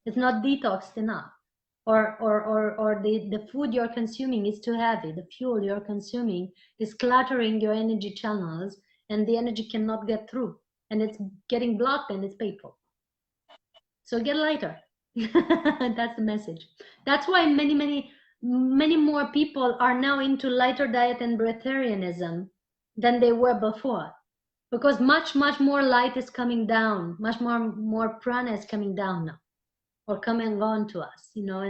It's not detoxed enough, or the food you're consuming is too heavy. The fuel you're consuming is cluttering your energy channels, and the energy cannot get through, and it's getting blocked, and it's painful. So get lighter. That's the message. That's why many more people are now into lighter diet and breatharianism than they were before, because much more light is coming down, much more prana is coming down now, or coming on to us, you know,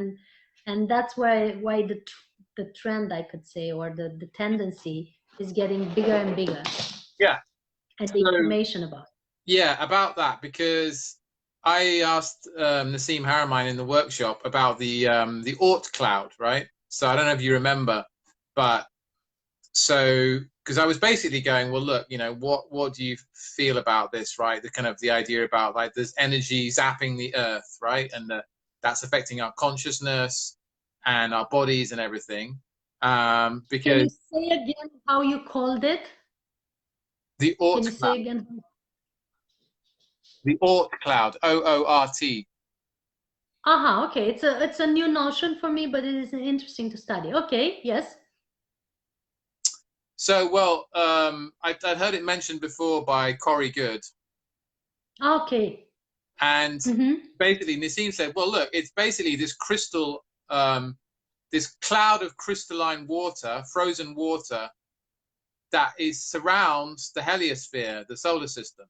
and that's why the trend, I could say, or the tendency is getting bigger and bigger, Yeah. and the So information about it. yeah, about that, because I asked Nassim Haramein in the workshop about the Oort cloud, right? So I don't know if you remember, but so because I was basically going, well, look, you know, what do you feel about this, right? The kind of the idea about like there's energy zapping the earth, right, and that's affecting our consciousness and our bodies and everything. Can Because you say again how you called it? the Oort Can you cloud, say again? the Oort cloud, OORT. Aha, okay. It's a new notion for me, but it is interesting to study. Okay, yes. So, well, I'd heard it mentioned before by Corey Good, Okay. and Mm-hmm. basically Nassim said, well, look, it's basically this crystal, this cloud of crystalline water, frozen water, that surrounds the heliosphere, the solar system,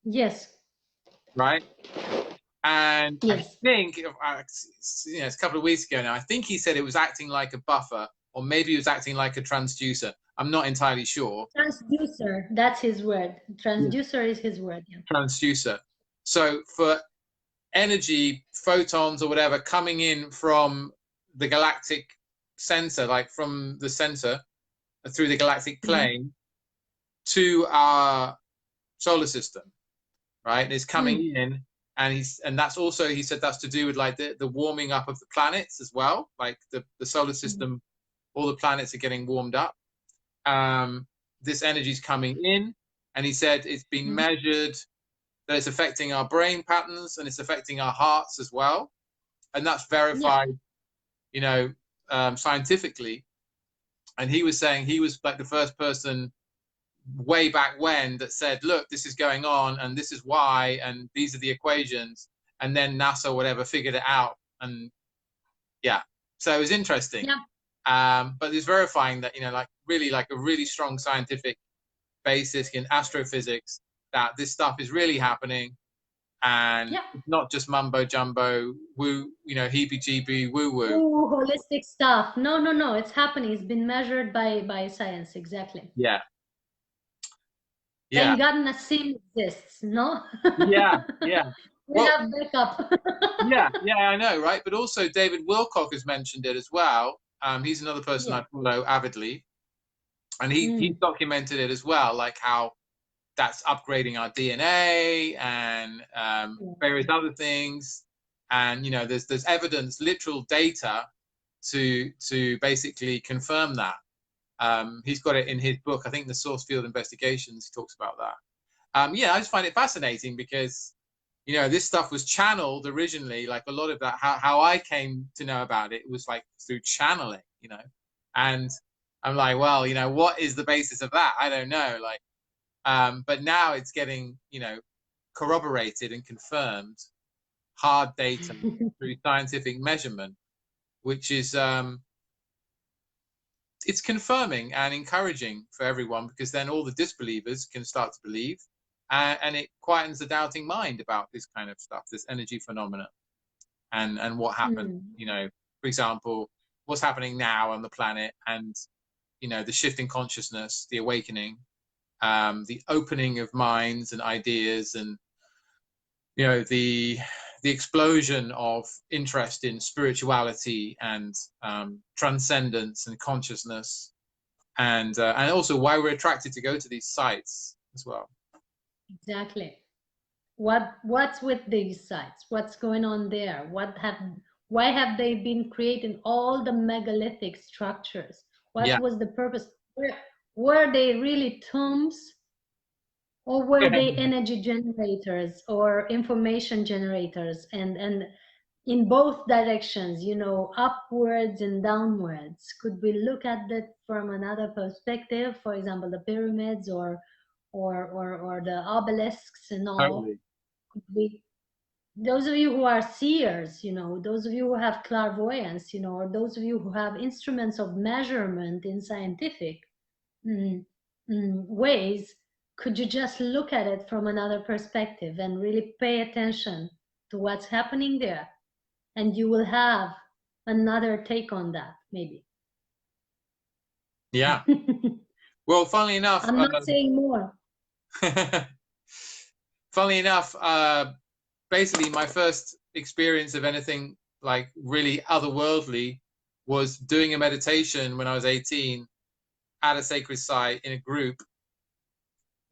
Yes. right? And I Yes. think, you know, it's a couple of weeks ago now, I think he said it was acting like a buffer, or maybe it was acting like a transducer. I'm not entirely sure. Transducer. That's his word. Yeah. Transducer is his word. Yeah. Transducer. So for energy, photons or whatever, coming in from the galactic center, like from the center through the galactic plane to our solar system, right? And it's coming in, and that's also, he said, that's to do with like the warming up of the planets as well, like the solar system, all the planets are getting warmed up. This energy is coming in, and he said it's been measured that it's affecting our brain patterns and it's affecting our hearts as well, and that's verified, you know, scientifically. And he was saying he was like the first person way back when that said, look, this is going on and this is why, and these are the equations, and then NASA or whatever figured it out. And yeah, so it was interesting. But it's verifying that, you know, like really like a really strong scientific basis in astrophysics, that this stuff is really happening, and it's not just mumbo jumbo woo, you know, heebie jeebie woo woo. Ooh, holistic stuff. No, it's happening. It's been measured by science. Exactly. Yeah. Thank God Nassim exists, no? Yeah. We have backup. Yeah, I know, right? But also David Wilcock has mentioned it as well. He's another person I follow avidly, and he documented it as well, like how that's upgrading our DNA and various other things. And you know, there's evidence, literal data, to basically confirm that. He's got it in his book, I think, the Source Field Investigations. He talks about that. Yeah, I just find it fascinating because, you know, this stuff was channeled originally, like a lot of that, how I came to know about it was like through channeling, you know. And I'm like, well, you know, what is the basis of that? I don't know. Like, but now it's getting, you know, corroborated and confirmed, hard data through scientific measurement, which is it's confirming and encouraging for everyone, because then all the disbelievers can start to believe, and it quietens the doubting mind about this kind of stuff, this energy phenomena, and what happened, you know, for example, what's happening now on the planet, and you know, the shift in consciousness, the awakening, the opening of minds and ideas, and you know, the explosion of interest in spirituality and transcendence and consciousness, and also why we're attracted to go to these sites as well. Exactly. What's with these sites? What's going on there? Why have they been creating all the megalithic structures? What was the purpose? Were they really tombs, or were they energy generators or information generators? And in both directions, you know, upwards and downwards. Could we look at that from another perspective? For example, the pyramids or the obelisks and all. Totally. Those of you who are seers, you know, those of you who have clairvoyance, you know, or those of you who have instruments of measurement in scientific ways, could you just look at it from another perspective and really pay attention to what's happening there? And you will have another take on that, maybe. Yeah. Well, funnily enough, I'm not saying more. Funnily enough, basically my first experience of anything like really otherworldly was doing a meditation when I was 18 at a sacred site in a group,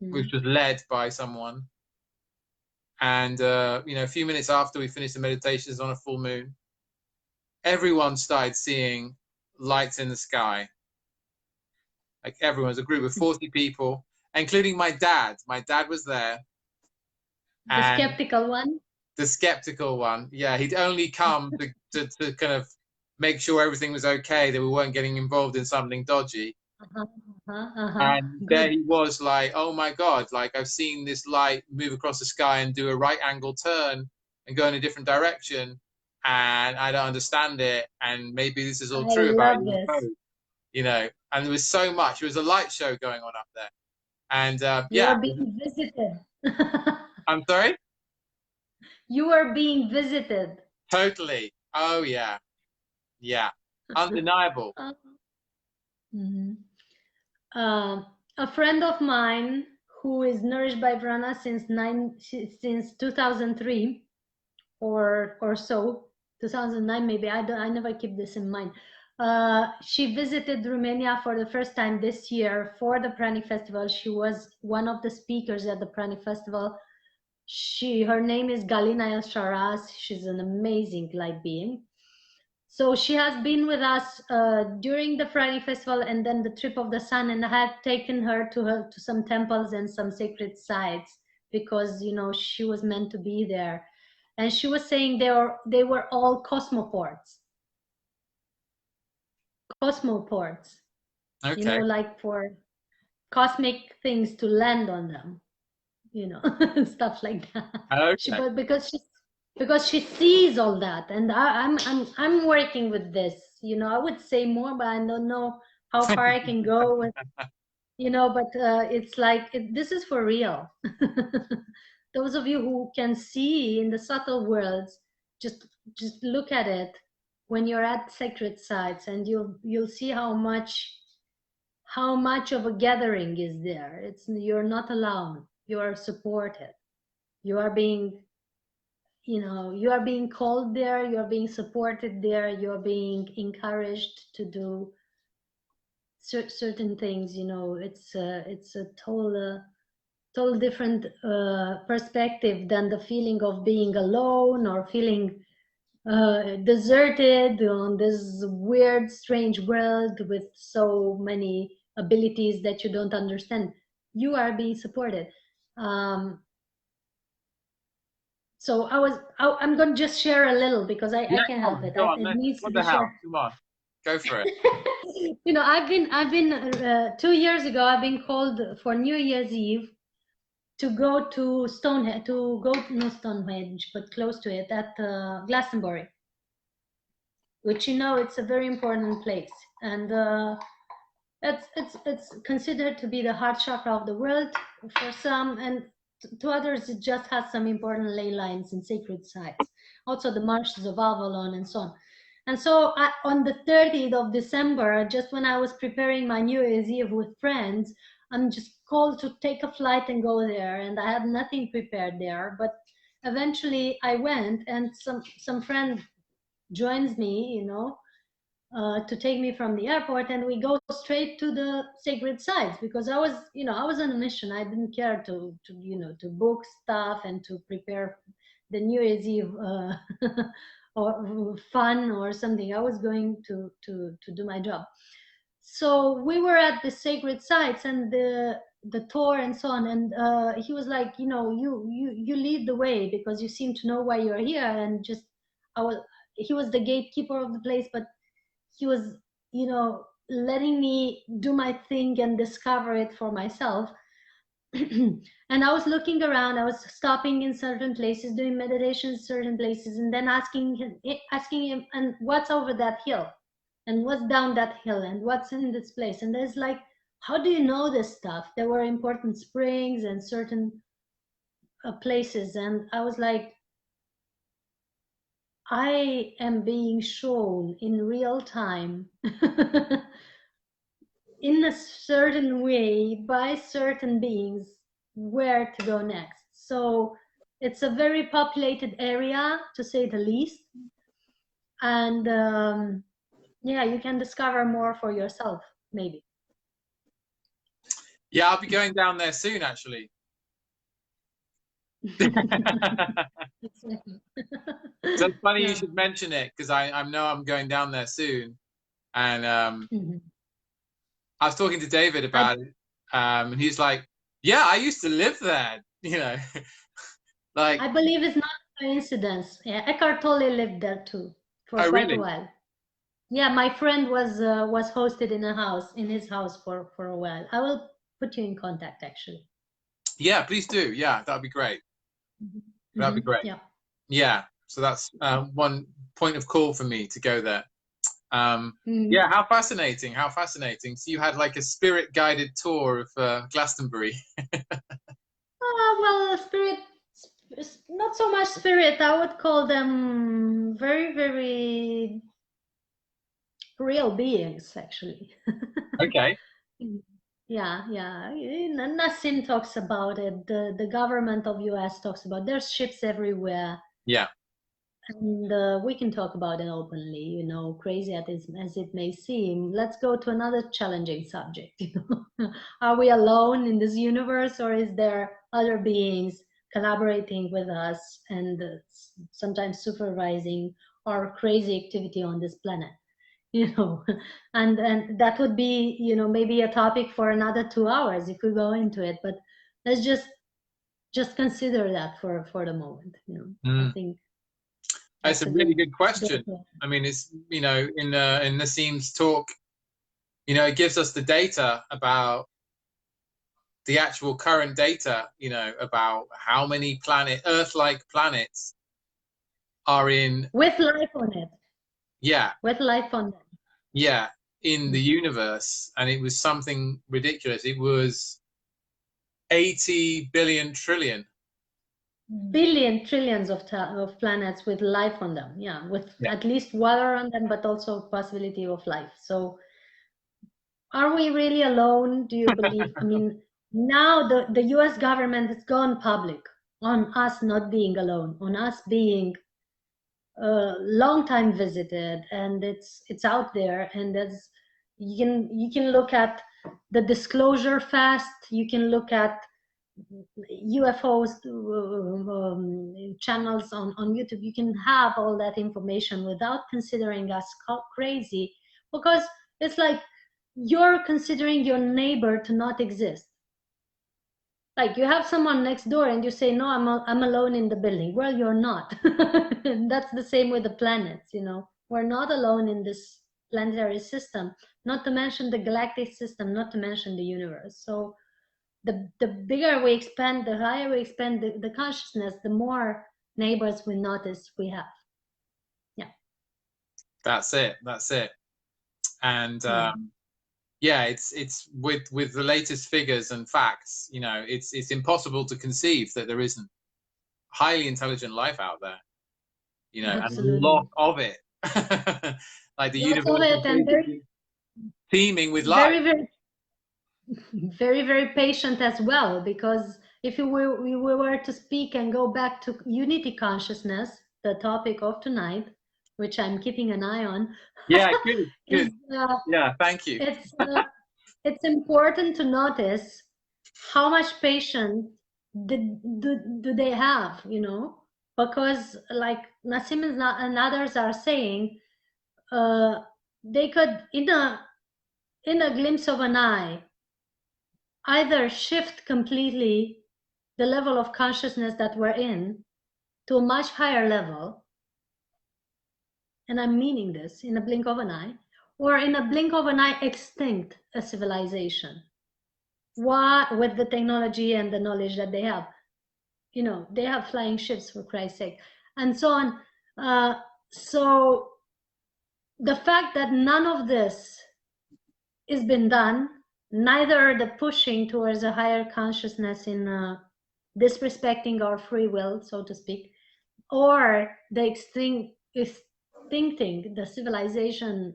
which was led by someone. And you know, a few minutes after we finished the meditations on a full moon, everyone started seeing lights in the sky. Like everyone, it was a group of 40 people, including my dad. My dad was there. The skeptical one? The skeptical one, yeah. He'd only come to kind of make sure everything was okay, that we weren't getting involved in something dodgy. And there he was, like, oh my God, like I've seen this light move across the sky and do a right angle turn and go in a different direction, and I don't understand it, and maybe this is all true about UFOs, you know. And there was so much. It was a light show going on up there, and you are being visited. I'm sorry? You are being visited. Totally. Oh yeah, yeah, undeniable. A friend of mine who is nourished by prana since 2003 or so, 2009 maybe. I never keep this in mind. She visited Romania for the first time this year for the Pranic Festival. She was one of the speakers at the Pranic Festival. Her name is Galina Eltrayan. She's an amazing light being. So she has been with us during the Friday Festival and then the Trip of the Sun, and I have taken her to some temples and some sacred sites because, you know, she was meant to be there. And she was saying they were all cosmoports. Cosmoports. Okay. You know, like for cosmic things to land on them, you know, stuff like that. Okay. Because she sees all that, and I'm working with this. You know, I would say more, but I don't know how far I can go with, you know. But it's like this is for real. Those of you who can see in the subtle worlds, just look at it when you're at sacred sites, and you'll see how much of a gathering is there. You're not alone. You are supported. You are being, you know, you are being called there. You are being supported there. You are being encouraged to do certain things. You know, it's a total different perspective than the feeling of being alone or feeling deserted on this weird, strange world with so many abilities that you don't understand. You are being supported. So I'm going to just share a little because I can't help it. It needs to be shared. Come on, go for it. You know, I've been 2 years ago, I've been called for New Year's Eve to go to Stonehenge, not Stonehenge, but close to it, at Glastonbury, which, you know, it's a very important place. And it's considered to be the heart chakra of the world for some, and to others it just has some important ley lines and sacred sites. Also the marshes of Avalon and so on. And so on the 30th of December, just when I was preparing my New Year's Eve with friends, I'm just called to take a flight and go there. And I had nothing prepared there. But eventually I went, and some friend joins me, you know, to take me from the airport, and we go straight to the sacred sites, because I was, you know, I was on a mission. I didn't care to you know, to book stuff and to prepare the New Year's Eve or fun or something. I was going to do my job. So we were at the sacred sites and the tour and so on, and he was like, you know, you lead the way because you seem to know why you're here. And just I was he was the gatekeeper of the place, but he was, you know, letting me do my thing and discover it for myself. And I was looking around, I was stopping in certain places, doing meditation in certain places, and then asking him, and what's over that hill, and what's down that hill, and what's in this place. And there's like, how do you know this stuff? There were important springs and certain places, and I was like, I am being shown in real time in a certain way by certain beings where to go next. So it's a very populated area, to say the least. And yeah, you can discover more for yourself, maybe. Yeah, I'll be going down there soon, actually. So it's funny you should mention it, because I know I'm going down there soon. And I was talking to David about it, and he's like, yeah, I used to live there, you know. Like, I believe it's not a coincidence. Yeah, Eckhart Tolle lived there too for quite a while. Yeah, my friend was hosted in his house for a while. I will put you in contact, actually. Yeah, please do. Yeah, that'd be great. That'd be great. Yeah. Yeah. So that's one point of call for me to go there. Yeah, how fascinating! How fascinating! So you had like a spirit guided tour of Glastonbury. Well, spirit, not so much spirit. I would call them very, very real beings, actually. Okay. Yeah, yeah. Nassim talks about it. The government of US talks about. There's ships everywhere. Yeah. And we can talk about it openly, you know, crazy as it may seem. Let's go to another challenging subject. You know? Are we alone in this universe, or is there other beings collaborating with us and sometimes supervising our crazy activity on this planet? You know, and that would be, you know, maybe a topic for another 2 hours if we go into it. But let's just consider that for the moment. You know, I think. That's a really good question. I mean, it's, you know, in Nassim's talk, you know, it gives us the data about the actual current data, you know, about how many Earth-like planets are in with life on it. Yeah. With life on it. Yeah, in the universe, and it was something ridiculous. It was 80 billion trillion. Trillions of planets with life on them. Yeah, with at least water on them, but also possibility of life. So are we really alone? Do you believe? I mean, now the US government has gone public on us not being alone, on us being long time visited, and it's out there, and that's you can look at the disclosure fast, you can look at UFOs channels on YouTube. You can have all that information without considering us crazy, because it's like you're considering your neighbor to not exist. Like you have someone next door and you say, no, I'm alone in the building. Well, you're not. That's the same with the planets, you know. We're not alone in this planetary system, not to mention the galactic system, not to mention the universe. So the bigger we expand, the higher we expand the consciousness, the more neighbors we notice we have. Yeah. That's it. That's it. And yeah, it's with the latest figures and facts, you know, it's impossible to conceive that there isn't highly intelligent life out there, you know. Absolutely. And a lot of it Like the Lots universe of is it, and basically teeming with life. very, very, very, very patient as well, because if we were to speak and go back to unity consciousness, the topic of tonight, which I'm keeping an eye on. Yeah, good, is, good. Yeah, thank you. It's important to notice how much patience do they have, you know, because like Nassim and others are saying, they could in a glimpse of an eye either shift completely the level of consciousness that we're in to a much higher level, and I'm meaning this, in a blink of an eye, or in a blink of an eye extinct a civilization. Why? With the technology and the knowledge that they have, you know, they have flying ships, for Christ's sake, and so on. So the fact that none of this has been done, neither the pushing towards a higher consciousness in disrespecting our free will, so to speak, or the extincting the civilization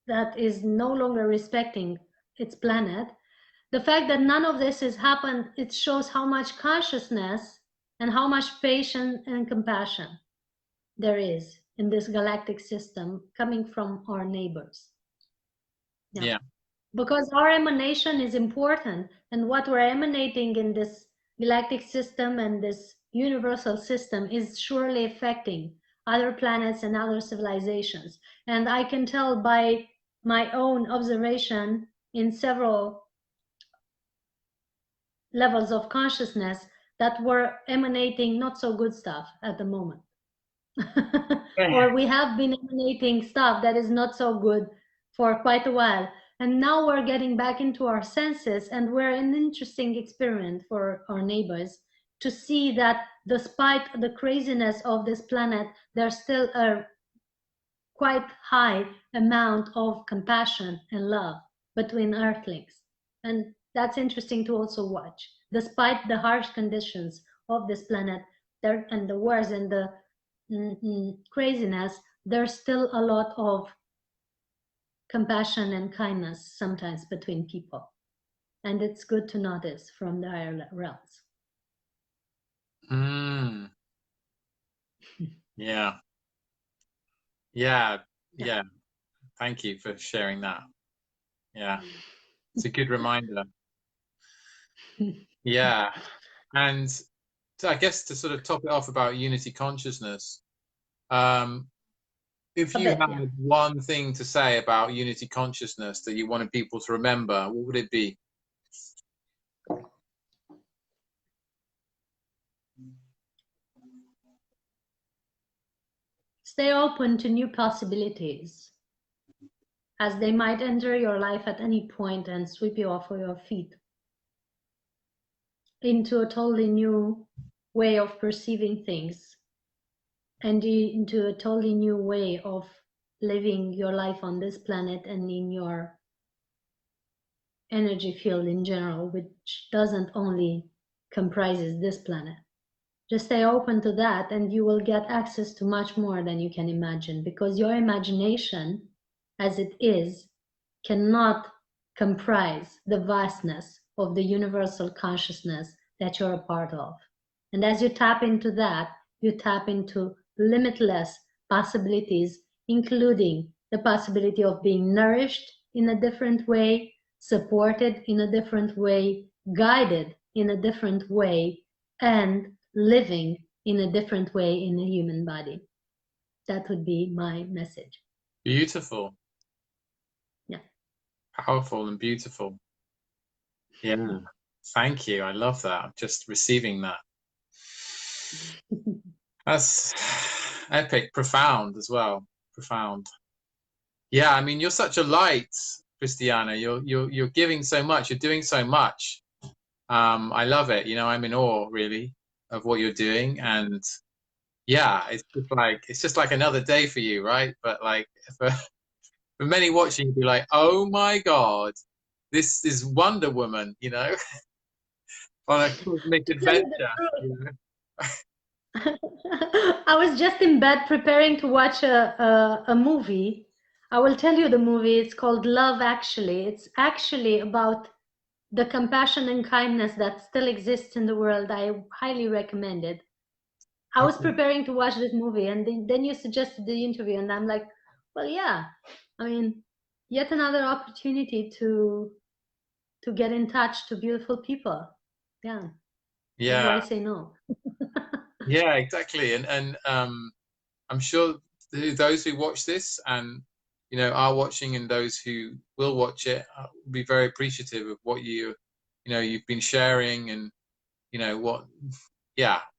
that is no longer respecting its planet, the fact that none of this has happened, it shows how much consciousness and how much patience and compassion there is in this galactic system coming from our neighbors. Yeah. Because our emanation is important, and what we're emanating in this galactic system and this universal system is surely affecting other planets and other civilizations. And I can tell by my own observation in several levels of consciousness that we're emanating not so good stuff at the moment. Or we have been emanating stuff that is not so good for quite a while. And now we're getting back into our senses, and we're an interesting experiment for our neighbors to see that despite the craziness of this planet, there's still a quite high amount of compassion and love between earthlings. And that's interesting to also watch. Despite the harsh conditions of this planet there, and the wars and the craziness, there's still a lot of compassion and kindness sometimes between people. And it's good to notice from the higher realms. Yeah. Yeah. Yeah. Thank you for sharing that. Yeah. It's a good reminder. Yeah. And I guess to sort of top it off about unity consciousness, if you had one thing to say about unity consciousness that you wanted people to remember, what would it be? Stay open to new possibilities, as they might enter your life at any point and sweep you off of your feet into a totally new way of perceiving things, and into a totally new way of living your life on this planet and in your energy field in general, which doesn't only comprises this planet. Just stay open to that, and you will get access to much more than you can imagine, because your imagination as it is cannot comprise the vastness of the universal consciousness that you're a part of. And as you tap into that, you tap into limitless possibilities, including the possibility of being nourished in a different way, supported in a different way, guided in a different way, and living in a different way in a human body. That would be my message. Beautiful. Yeah. Powerful and beautiful. Yeah. Thank you. I love that. I'm just receiving that. That's epic, profound as well. Profound. Yeah, I mean, you're such a light, Cristiana. You're giving so much. You're doing so much. I love it. You know, I'm in awe, really, of what you're doing. And yeah, it's just like another day for you, right? But like for many watching, you'd be like, oh my God, this is Wonder Woman, you know, on a cosmic adventure. You know? I was just in bed preparing to watch a movie. I will tell you the movie. It's called Love Actually. It's actually about the compassion and kindness that still exists in the world. I highly recommend it. I was Okay. preparing to watch this movie, and then you suggested the interview, and I'm like, well, yeah. I mean, yet another opportunity to get in touch to beautiful people. Yeah. Why Yeah, say no? yeah, exactly. And I'm sure those who watch this and are watching, and those who will watch it, will be very appreciative of what you've been sharing, and what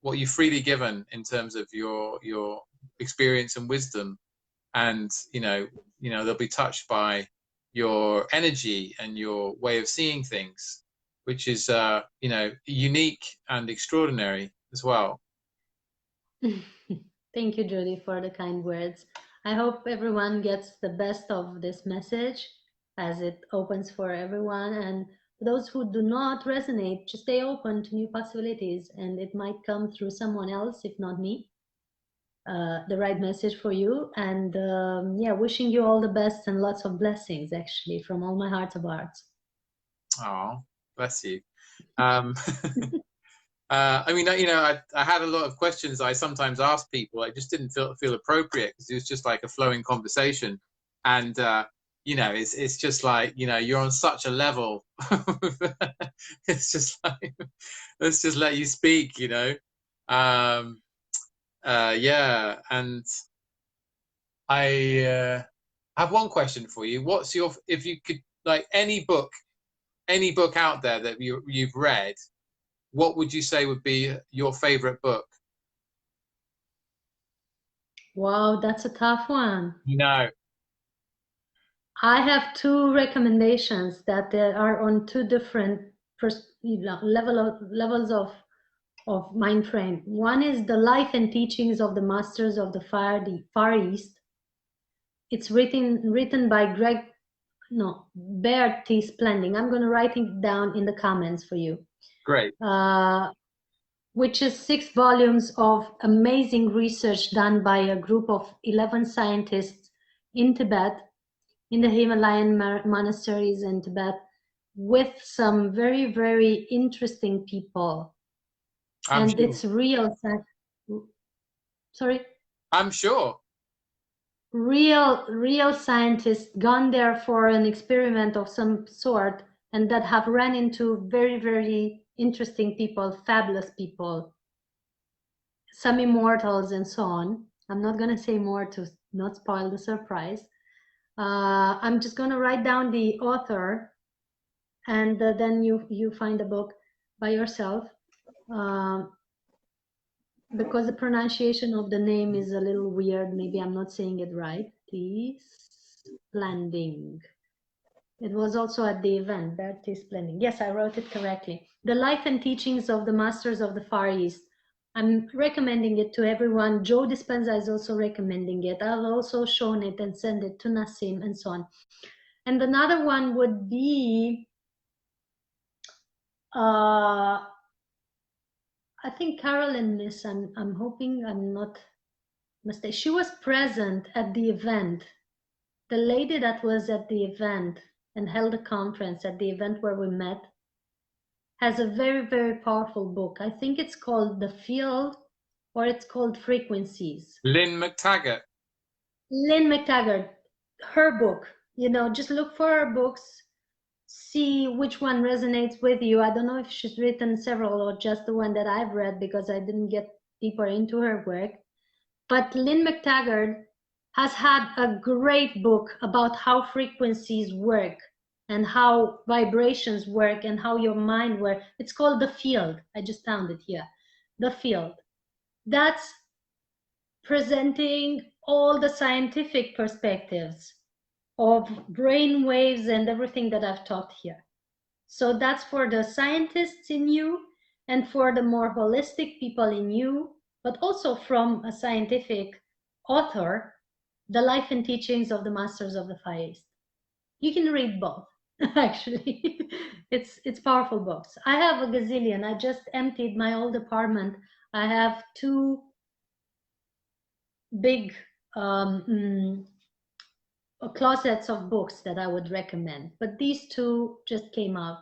what you've freely given in terms of your experience and wisdom. And they'll be touched by your energy and your way of seeing things, which is unique and extraordinary as well. Thank you, Jody, for the kind words. I hope everyone gets the best of this message as it opens for everyone. And for those who do not resonate, just stay open to new possibilities, and it might come through someone else, if not me, the right message for you. And yeah, wishing you all the best and lots of blessings, actually, from all my heart of hearts. Oh, bless you. Um, I mean, I had a lot of questions I sometimes ask people. I just didn't feel appropriate because it was just like a flowing conversation, and it's just like you're on such a level. It's just like let's just let you speak. Um, yeah, and I have one question for you. If you could, like, any book out there that you've read, what would you say would be your favorite book? Wow, that's a tough one. No. I have two recommendations that are on two different levels of mind frame. One is the life and teachings of the masters of the Far East. It's written by Bear T. Splending. I'm going to write it down in the comments for you. Great. Which is 6 volumes of amazing research done by a group of 11 scientists in Tibet, in the Himalayan monasteries in Tibet, with some very, very interesting people. I'm And sure. it's real, sorry? I'm sure. Real scientists gone there for an experiment of some sort, and that have run into very, very interesting people, fabulous people, some immortals and so on. I'm not going to say more to not spoil the surprise. I'm just going to write down the author, and then you find the book by yourself, because the pronunciation of the name is a little weird. Maybe I'm not saying it right. Landing. It was also at the event. That is Blending. Yes, I wrote it correctly. The Life and Teachings of the Masters of the Far East. I'm recommending it to everyone. Joe Dispenza is also recommending it. I've also shown it and sent it to Nassim and so on. And another one would be, I think Carolyn is, I'm hoping I'm not mistaken. She was present at the event. The lady that was at the event and held a conference at the event where we met has a very, very powerful book. I think it's called The Field, or it's called Frequencies. Lynn McTaggart. Lynn McTaggart, her book, just look for her books, see which one resonates with you. I don't know if she's written several or just the one that I've read, because I didn't get deeper into her work. But Lynn McTaggart has had a great book about how frequencies work and how vibrations work and how your mind works. It's called The Field. I just found it here. The Field. That's presenting all the scientific perspectives of brain waves and everything that I've taught here. So that's for the scientists in you and for the more holistic people in you, but also from a scientific author, The Life and Teachings of the Masters of the Far East. You can read both, actually. It's powerful books. I have a gazillion. I just emptied my old apartment. I have 2 big closets of books that I would recommend, but these two just came out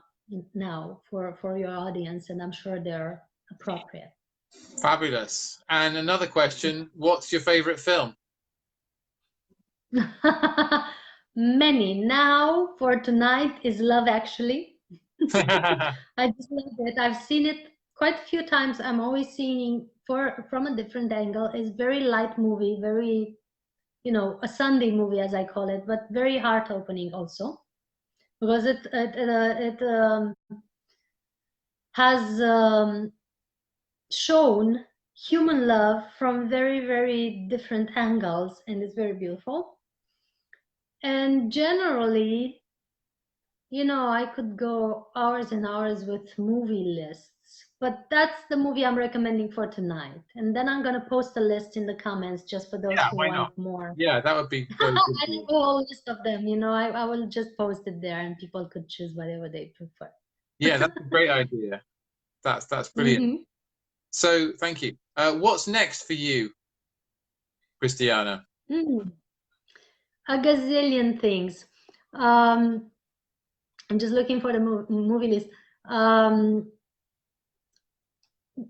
now for your audience, and I'm sure they're appropriate. Fabulous. And another question, what's your favorite film? Many. Now for tonight is Love Actually. I just love it. I've seen it quite a few times. I'm always seeing from a different angle. It's very light movie, very, you know, a Sunday movie as I call it, but very heart opening also, because it has shown human love from very, very different angles, and it's very beautiful. And generally, you know, I could go hours and hours with movie lists, but that's the movie I'm recommending for tonight. And then I'm going to post a list in the comments just for those who want more. Yeah, that would be very good. I have a whole list of them, you know, I will just post it there and people could choose whatever they prefer. Yeah, that's a great idea. That's brilliant. So thank you. What's next for you, Cristiana? A gazillion things. I'm just looking for the movie list.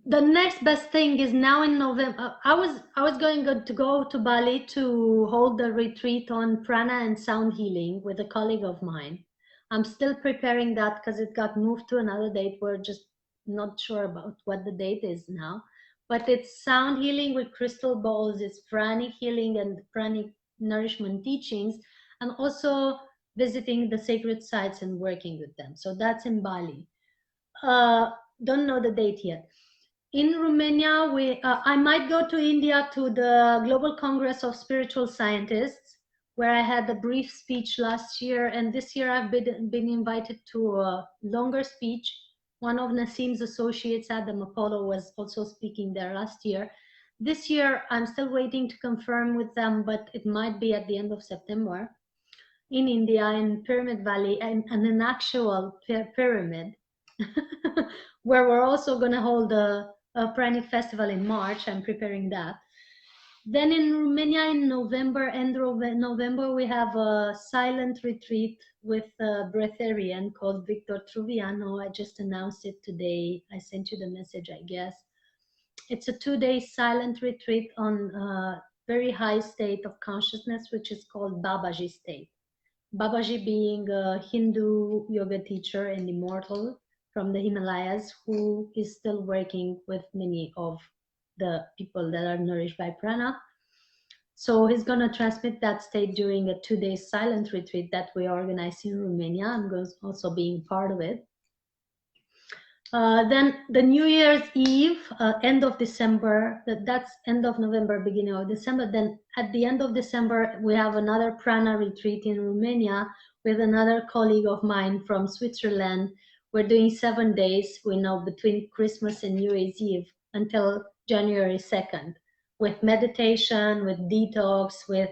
The next best thing is now in November. I was going to go to Bali to hold a retreat on prana and sound healing with a colleague of mine. I'm still preparing that because it got moved to another date. We're just not sure about what the date is now. But it's sound healing with crystal balls, it's pranic healing and pranic nourishment teachings, and also visiting the sacred sites and working with them. So that's in Bali. Don't know the date yet. In Romania, I might go to India to the Global Congress of Spiritual Scientists, where I had a brief speech last year, and this year I've been invited to a longer speech. One of Nassim's associates, Adam Apollo, was also speaking there last year. This year, I'm still waiting to confirm with them, but it might be at the end of September in India, in Pyramid Valley, and an actual pyramid, where we're also going to hold a pranic festival in March. I'm preparing that. Then in Romania in November, end of November, we have a silent retreat with a breatharian called Victor Truviano. I just announced it today. I sent you the message, I guess. It's a 2-day silent retreat on a very high state of consciousness, which is called Babaji state. Babaji being a Hindu yoga teacher and immortal from the Himalayas, who is still working with many of the people that are nourished by prana. So he's going to transmit that state during a 2-day silent retreat that we organize in Romania. I'm going to also being part of it. Then the New Year's Eve, end of December, that's end of November, beginning of December. Then at the end of December, we have another prana retreat in Romania with another colleague of mine from Switzerland. We're doing 7 days, we know, between Christmas and New Year's Eve until January 2nd, with meditation, with detox, with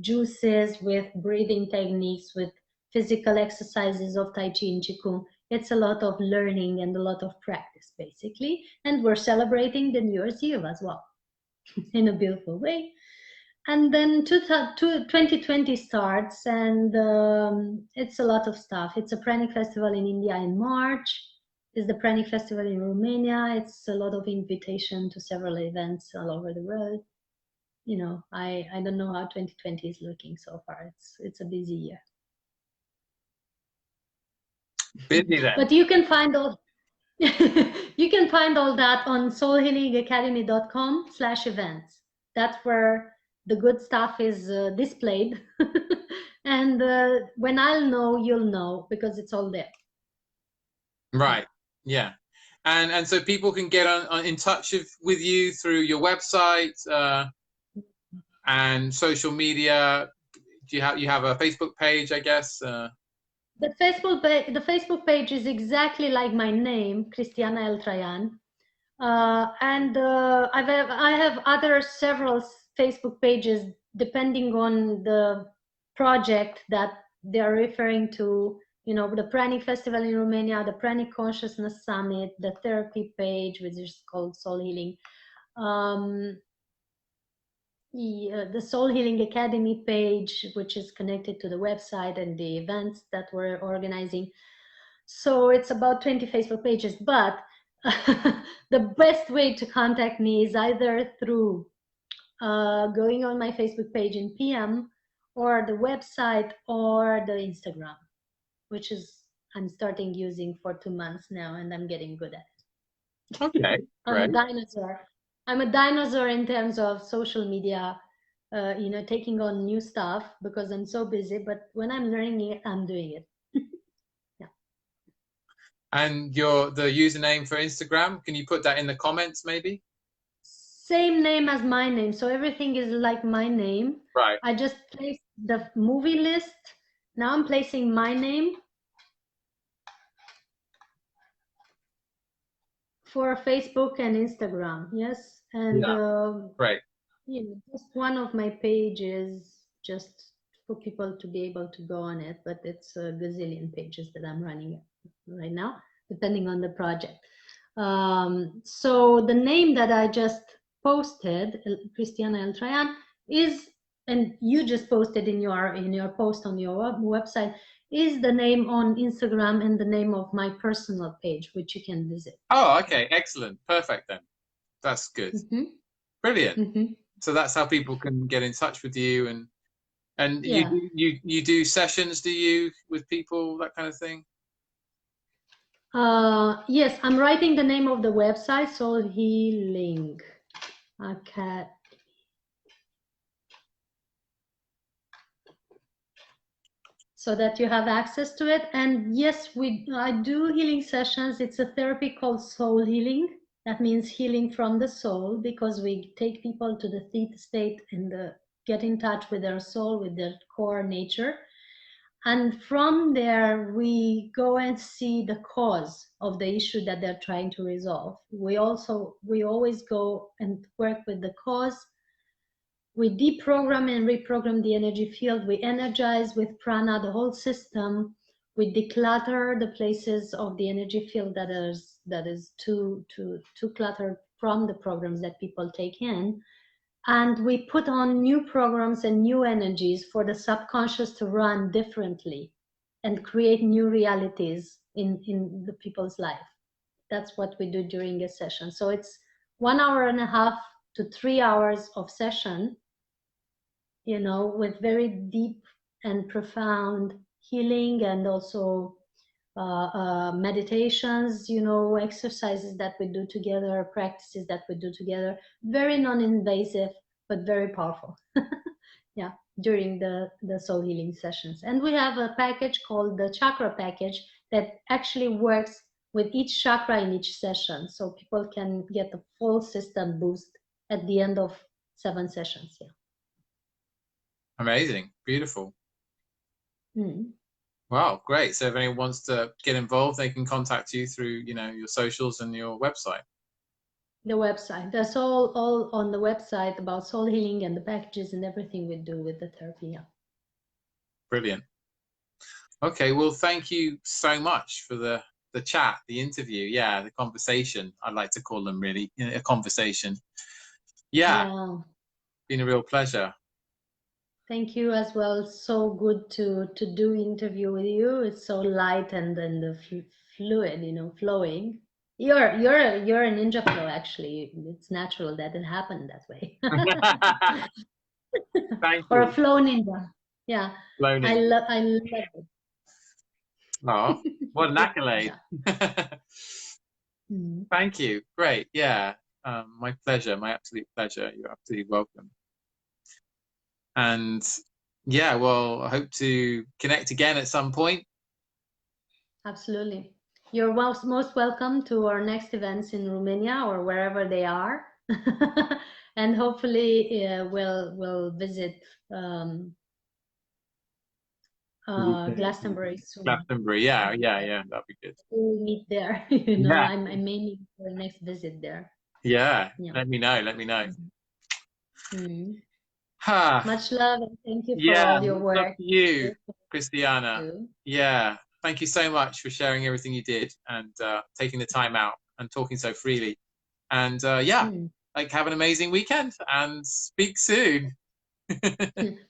juices, with breathing techniques, with physical exercises of Tai Chi and Qigong. It's a lot of learning and a lot of practice, basically. And we're celebrating the New Year's Eve as well in a beautiful way. And then 2020 starts, and it's a lot of stuff. It's a pranic festival in India in March. It's the pranic festival in Romania. It's a lot of invitation to several events all over the world. You know, I don't know how 2020 is looking so far. It's a busy year. Busy then. But you can find all you can find all that on soulhealingacademy.com/events. That's where the good stuff is displayed. And when I'll know, you'll know, because it's all there. Right. Yeah. And so people can get in touch with you through your website and social media. Do you have a Facebook page, I guess? The Facebook page is exactly like my name, Cristiana Eltrayan. And I have other several Facebook pages depending on the project that they are referring to. You know, the Pranic Festival in Romania, the Pranic Consciousness Summit, the therapy page, which is called Soul Healing. the Soul Healing Academy page, which is connected to the website and the events that we're organizing. So it's about 20 Facebook pages, but the best way to contact me is either through going on my Facebook page in PM, or the website, or the Instagram, which is I'm starting using for 2 months now, and I'm getting good at it. Okay, I'm great. a dinosaur. I'm a dinosaur in terms of social media, you know, taking on new stuff because I'm so busy. But when I'm learning it, I'm doing it. Yeah. And the username for Instagram, can you put that in the comments maybe? Same name as my name, so everything is like my name. Right. I just placed the movie list. Now I'm placing my name for Facebook and Instagram. Yes, and Great. you know, just one of my pages just for people to be able to go on it, but it's a gazillion pages that I'm running right now, depending on the project. So the name that I just posted, Cristiana Eltrayan, is, and you just posted in your post on your website, is the name on Instagram and the name of my personal page, which you can visit. Oh, okay, excellent, perfect then. That's good. Brilliant. So that's how people can get in touch with you, and Yeah. you do sessions, do you, with people, that kind of thing? Yes, I'm writing the name of the website, Soul Healing Academy. So that you have access to it. And yes, I do healing sessions. It's a therapy called soul healing. That means healing from the soul, because we take people to the theta state and get in touch with their soul, with their core nature. And from there, we go and see the cause of the issue that they're trying to resolve. We always go and work with the cause. We deprogram and reprogram the energy field. We energize with prana the whole system. We declutter the places of the energy field that is too cluttered from the programs that people take in. And we put on new programs and new energies for the subconscious to run differently and create new realities in the people's life. That's what we do during a session. So it's 1.5 hours to 3 hours of session, you know, with very deep and profound healing, and also meditations, you know, exercises that we do together, practices that we do together, very non-invasive, but very powerful. Yeah, during the soul healing sessions. And we have a package called the chakra package that actually works with each chakra in each session. So people can get the full system boost at the end of 7 sessions. Yeah. Amazing, beautiful. Wow, great. So if anyone wants to get involved, they can contact you through, you know, your socials and your website. The website. That's all on the website about soul healing and the packages and everything we do with the therapy. Yeah. Brilliant. Okay, well, thank you so much for the chat, the interview. Yeah, the conversation. I like to call them, really, you know, a conversation. Yeah. Been a real pleasure. Thank you as well. So good to do interview with you. It's so light and fluid, you know, flowing. You're a ninja flow, actually. It's natural that it happened that way. Thank or you. A flow ninja. Yeah. Flow ninja. I love it. Oh, what an accolade. Thank you. Great. Yeah. My pleasure. My absolute pleasure. You're absolutely welcome. And yeah, well, I hope to connect again at some point. Absolutely. You're most welcome to our next events in Romania or wherever they are. And hopefully we'll visit Glastonbury soon. Glastonbury, yeah, that'd be good. We'll meet there. You know, I may meet for the next visit there. Yeah. Let me know. Much love, and thank you for all your work. Love to you, Cristiana. Yeah, thank you so much for sharing everything you did and taking the time out and talking so freely. And like, have an amazing weekend and speak soon.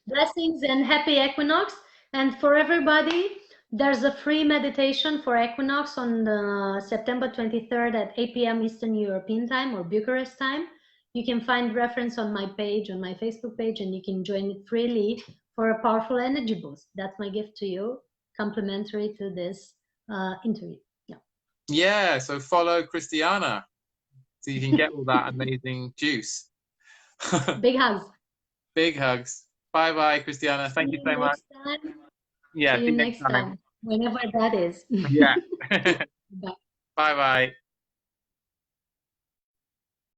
Blessings and happy equinox. And for everybody, there's a free meditation for equinox on September 23rd at 8 p.m. Eastern European time or Bucharest time. You can find reference on my page, on my Facebook page, and you can join it freely for a powerful energy boost. That's my gift to you, complimentary to this interview. Yeah, so follow Cristiana so you can get all that amazing juice. Big hugs. Big hugs. Bye-bye, Cristiana. Thank you so much. Yeah, see you next time, whenever that is. Yeah. Bye. Bye-bye.